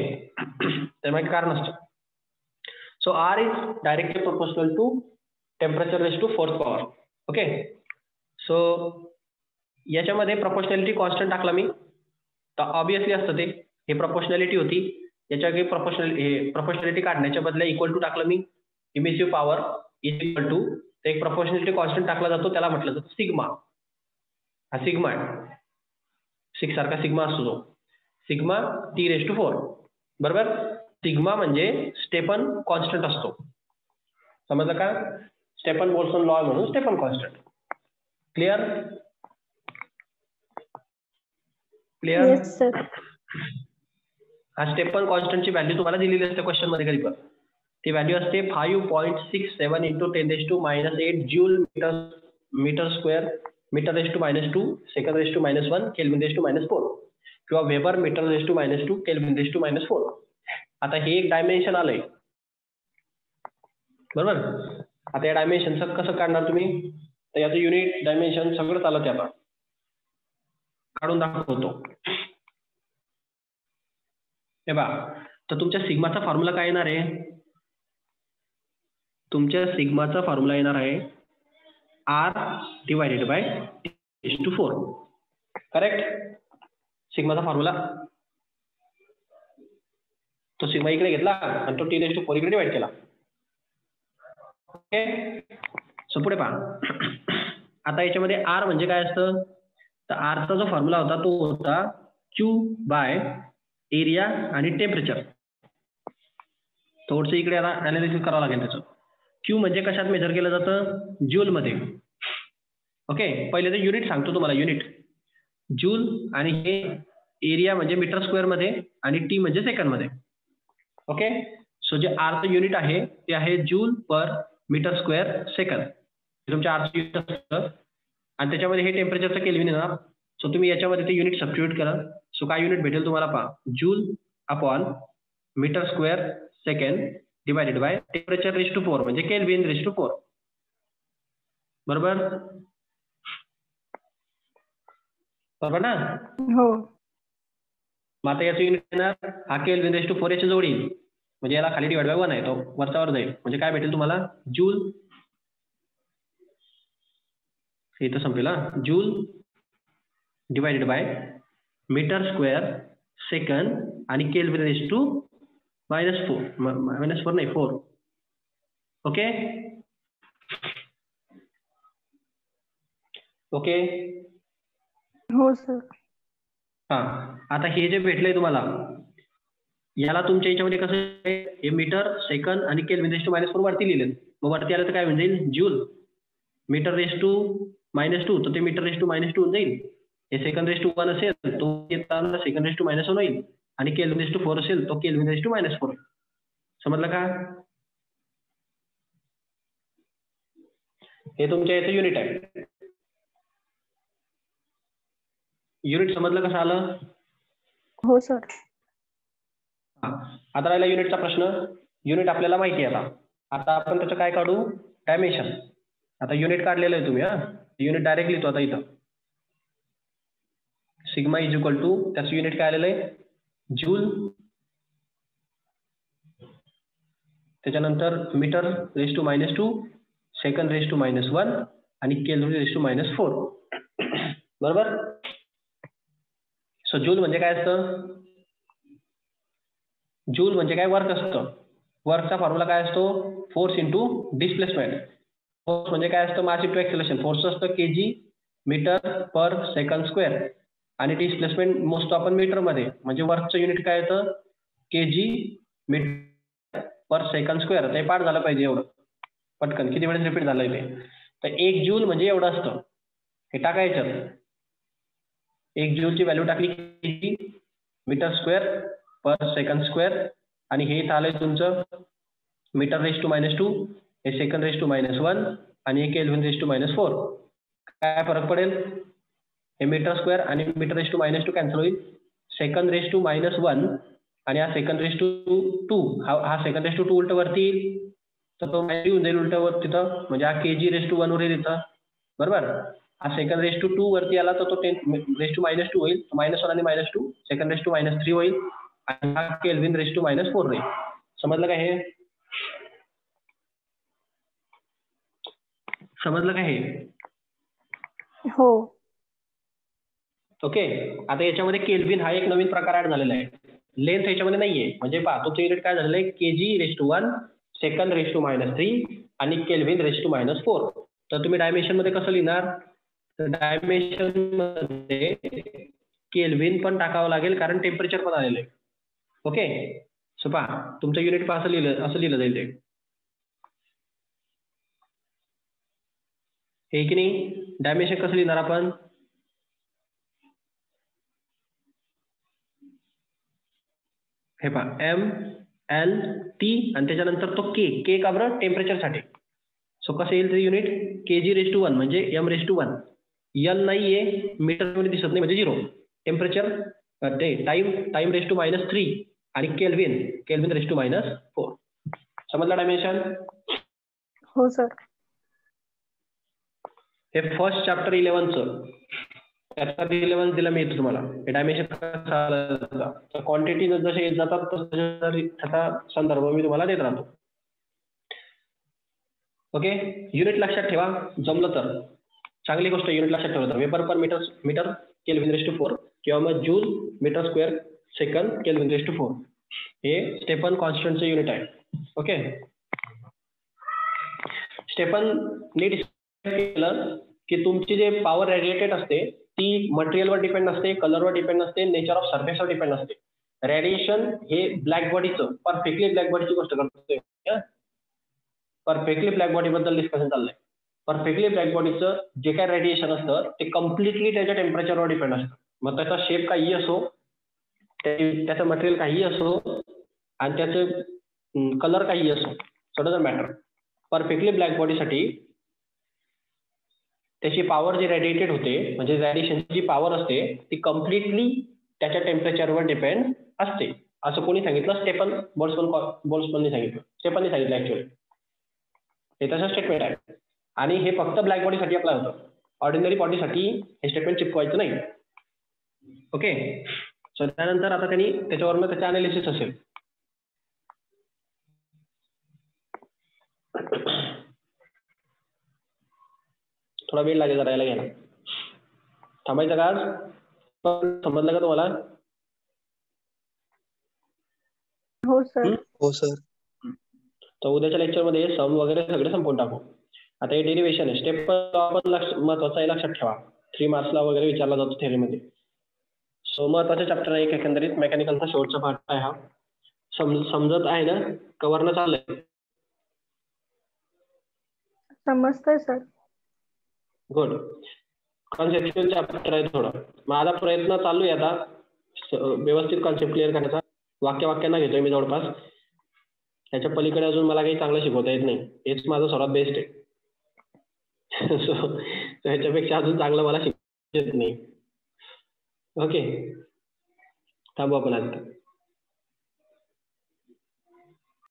त्यामागे कारण असतं. So R is directly proportional to temperature raise to 4th power. Okay. So याच्यामध्ये प्रोपोर्शनॅलिटी कॉन्स्टंट टाकला मी तर ऑब्विसली असतं ते. हे प्रोपोर्शनॅलिटी होती. याच्या प्रोपोर्शनॅलिटी काढण्याच्या बदल्या इक्वल टू टाकलं मी. Emissive power is equal to एक प्रोपोर्शनॅलिटी कॉन्स्टंट टाकला जातो त्याला म्हटलं जातं सिग्मा. हा सिग्मा आहे. 6 सारखा सिग्मा असतो तो. Sigma T⁴. बरोबर. सिग्मा म्हणजे स्टेफन कॉन्स्टंट असतो. समजलं का. स्टेफन बोल्ट्झमन लॉ म्हणून Stefan constant. Clear. Clear. Yes sir. हा स्टेफन कॉन्स्टंटची व्हॅल्यू तुम्हाला दिलेली असते क्वेश्चन मध्ये कधी पण. ती व्हॅल्यू असते 5.67 × 10⁻⁸ जूल मीटर स्क्वेअर मीटर⁻², सेकंड⁻⁻1, केल्विन⁻⁻4 किंवा वेबर मीटर⁻², केल्विन⁻⁻4. आता हे एक डायमेन्शन आलंय. बरोबर. आता या डायमेन्शनचं कसं काढणार तुम्ही, तर याचं युनिट डायमेन्शन सगळं चालत आहे. आता काढून दाखवतो. हे बघा. तर तुमच्या सिग्माचा फॉर्म्युला काय येणार आहे. तुमच्या सिग्माचा फॉर्म्युला येणार आहे R/T⁴. करेक्ट. सिग्माचा फॉर्म्युला तो सिग्मा इकडे घेतला आणि तो T⁴ इकडे डिवाइड केला. ओके. सो पुढे पहा. आता याच्यामध्ये R म्हणजे काय असतं, तर R चा जो फॉर्म्युला होता तो होता Q/एरिया आणि टेम्परेचर. थोडंसं इकडे आता अनालिसिस करावं लागेल त्याचं. Q म्हणजे कशात मेजर केलं जातं, जूल मध्ये. ओके. पहिले तर युनिट सांगतो तुम्हाला. युनिट जूल आणि हे एरिया म्हणजे मीटर स्क्वेअर मध्ये आणि T म्हणजे सेकंड मध्ये. ओके. सो जे आरचं युनिट आहे ते आहे joule per metre square second. तुमच्या आरचं युनिट असतं आणि त्याच्यामध्ये हे टेम्परेचरचं केल्विन येणार. सो तुम्ही याच्यामध्ये ते युनिट सबस्टिट्यूट करा. सो काय युनिट भेटेल तुम्हाला पहा, joule upon metre square second divided by temperature raise to 4 म्हणजे केल्विन रेज टू 4. बरोबर बरोबर ना? हो. मग आता याचं युनिट येणार, हा केल्विन रेज टू 4 याच्या जवळ येईल म्हणजे याला खाली डिवाइड बाय 1 आहे, तो वरच्यावर जाईल म्हणजे काय भेटेल तुम्हाला, जूल. इथं संपेल हा, joule divided by metre square second आणि केल्विन रेज टू -4 नाही 4. Okay okay. हो सर. हा आता हे जे भेटलंय तुम्हाला, याला तुमच्या याच्यामध्ये कसं आहे, हे मीटर सेकंड आणि केल्विन रेज टू -4 वरती लिहिलेत. मग वरती आलं तर काय होऊन जाईल, जूल. मीटर रेज टू -2 तर ते मीटर रेज टू -2 होऊन जाईल. हे सेकंड रेज टू 1 असेल तो सेकंड रेज टू -1 होईल आणि केल्विन रेज टू 4 असेल तो केल्विन रेज टू -4. समजलं का? हे तुमच्या याचं युनिट आहे. युनिट समजलं कसं आलं? हो सर. आता राहिला युनिटचा प्रश्न. युनिट आपल्याला माहिती आहे. आता आपण त्याचं काय काढू, डायमेन्शन. आता युनिट काढलेलं आहे तुम्ही, युनिट डायरेक्ट लिहितो आता इथं. सिग्मा इज इक्वल टू, त्याचं युनिट काय आलेलं आहे, जूल. त्याच्यानंतर metre raise to -2 second raise to -1 आणि केल्विन रेज टू -4. बरोबर. सो जूल म्हणजे काय असतं, जूल म्हणजे काय, वर्क असतं. वर्कचा फॉर्म्युला काय असतो, फोर्स इंटू डिस्प्लेसमेंट. फोर्स म्हणजे काय असतं, मास इंटू एक्सेलरेशन. फोर्स असतं केजी मीटर पर सेकंड स्क्वेअर आणि डिस्प्लेसमेंट मोजतो आपण मीटरमध्ये, म्हणजे वर्कचं युनिट काय येतं, केजी मीटर पर सेकंड स्क्वेअर. ते पाठ झालं पाहिजे एवढं पटकन, किती वेळेस रिपीट झालंय ते. तर 1 जूल म्हणजे एवढं असतं, हे टाकायचं. 1 जूलची व्हॅल्यू टाकली केजी मीटर स्क्वेअर पर सेकंड स्क्वेअर आणि हे इथं आलंय तुमचं मीटर रेज टू -2 हे सेकंड रेज टू -1 आणि हे केल्विन रेज टू -4. काय फरक पडेल, हे मीटर स्क्वेअर आणि मीटर रेज टू -2 कॅन्सल होईल. सेकंड रेज टू -1 आणि हा सेकंड रेज टू 2, हा सेकंड रेज टू 2 उलट वरती येईल तर तो येऊन जाईल उलट वर तिथं, म्हणजे हा केजी रेज टू 1 वर येईल इथं. बरोबर. हा सेकंड रेज टू 2 वरती आला तर तो रेज टू -2 होईल, -1 आणि -2 सेकंड रेज टू -3 होईल आणि हा केल्विन रेज टू -4 होईल. समजलं का हे? समजलं का हे? हो. ओके. आता याच्यामध्ये केल्विन हा एक नवीन प्रकार ऍड झालेला आहे. लेंथ याच्यामध्ये नाहीये, म्हणजे पहा तुमचं युनिट काय झालेलं आहे, KG raise to 1 second raise to -3 आणि केल्विन रेज टू -4. तर तुम्ही डायमेन्शन मध्ये कसं लिहिणार, तर डायमेन्शन मध्ये केल्विन पण टाकावं लागेल कारण टेम्परेचर पण आलेलं आहे. ओके. सो पहा तुमचं युनिट असं लिहिलं जाईल ते, हे की नाही. डायमेन्शन कसं लिहिणार आपण, हे पहा एम एल टी आणि त्याच्यानंतर तो के का बरं, टेम्परेचरसाठी. सो कसं येईल ते युनिट, केजी रेज टू 1 म्हणजे एम रेज टू 1. एल नाहीये, मीटरमध्ये दिसत नाही म्हणजे 0. टेम्परेचर ते टाइम रेज टू -3 आणि केल्विन रेज टू -4. समजलं डायमेन्शन? हो सर. हे फर्स्ट चॅप्टर 11चं त्याचा रिलेव्हन्स दिला मी इथं तुम्हाला. हे डायमेन्शन कसं क्वांटिटी जसे येत जातात तसं त्याचा संदर्भ मी तुम्हाला देत राहतो. ओके. युनिट लक्षात ठेवा जमलं तर, चांगली गोष्ट. युनिट लक्षात ठेवलं तर वेपर per metre kelvin raise to 4 किंवा मग joule metre square second kelvin raise to 4 हे स्टेफन कॉन्स्टंटचं युनिट आहे. ओके. स्टेफन नीट केलं की तुमची जे पॉवर रेडिएटेड असते ती मटेरियलवर डिपेंड नसते, कलरवर डिपेंड नसते, नेचर ऑफ सरफेसवर डिपेंड नसते. रेडिएशन हे ब्लॅक बॉडीचं, परफेक्टली ब्लॅक बॉडीची गोष्ट करतोय, परफेक्टली ब्लॅक बॉडी बद्दल डिस्कशन चाललंय. परफेक्टली ब्लॅक बॉडीचं जे काय रेडिएशन असतं ते कम्प्लिटली त्याच्या टेम्परेचरवर डिपेंड असतं. मग त्याचा शेप काही असो, त्याचं मटेरियल काही असो आणि त्याचं कलर काही असो, so doesn't matter. Perfectly black बॉडीसाठी त्याची पॉवर जी रेडिएटेड होते म्हणजे रेडिएशनची जी पॉवर असते ती कम्प्लिटली त्याच्या टेम्परेचरवर डिपेंड असते असं कोणी सांगितलं? स्टेफन बोल्ट्झमनने सांगितलं. स्टेफनने सांगितलं ऍक्च्युअली. हे तसं स्टेटमेंट आहे आणि हे फक्त ब्लॅक बॉडीसाठी अप्लाय होतं. ऑर्डिनरी बॉडीसाठी हे स्टेटमेंट चिपकवायचं नाही. ओके. सो त्यानंतर आता त्यांनी त्याच्यावरनं त्याचं अनालिसिस असेल. थोडा वेळ लागेल जरा यायला घ्यायला. थांबायचं का आज? समजलं का तुम्हाला? हो सर. हो सर. तर उद्याच्या लेक्चरमध्ये सम वगैरे सगळे संपवून टाकू. आता हे डेरिव्हेशन आहे. स्टेप आपण महत्वाचा आहे लक्षात ठेवा. 3 मार्क्सला वगैरे विचारला जातो थेअरीमध्ये. सो महत्वाचा चॅप्टर आहे एकंदरीत मेकॅनिकलचा शेवटचा पार्ट आहे हा. समजत आहे ना? कव्हरनं चाललंय? समजतंय सर. गुड. कॉन्सेप्च्युअल चॅप्टर आहे थोडं. माझा प्रयत्न चालू आहे आता व्यवस्थित कॉन्सेप्ट क्लिअर करण्याचा. वाक्यांना घेतोय मी जवळपास. त्याच्या पलीकडे अजून मला काही चांगलं शिकवता येत नाही. हेच माझं सर्वात बेस्ट आहे. सो ह्याच्यापेक्षा अजून चांगलं मला शिकता येत नाही. ओके. थांबू आपण आता.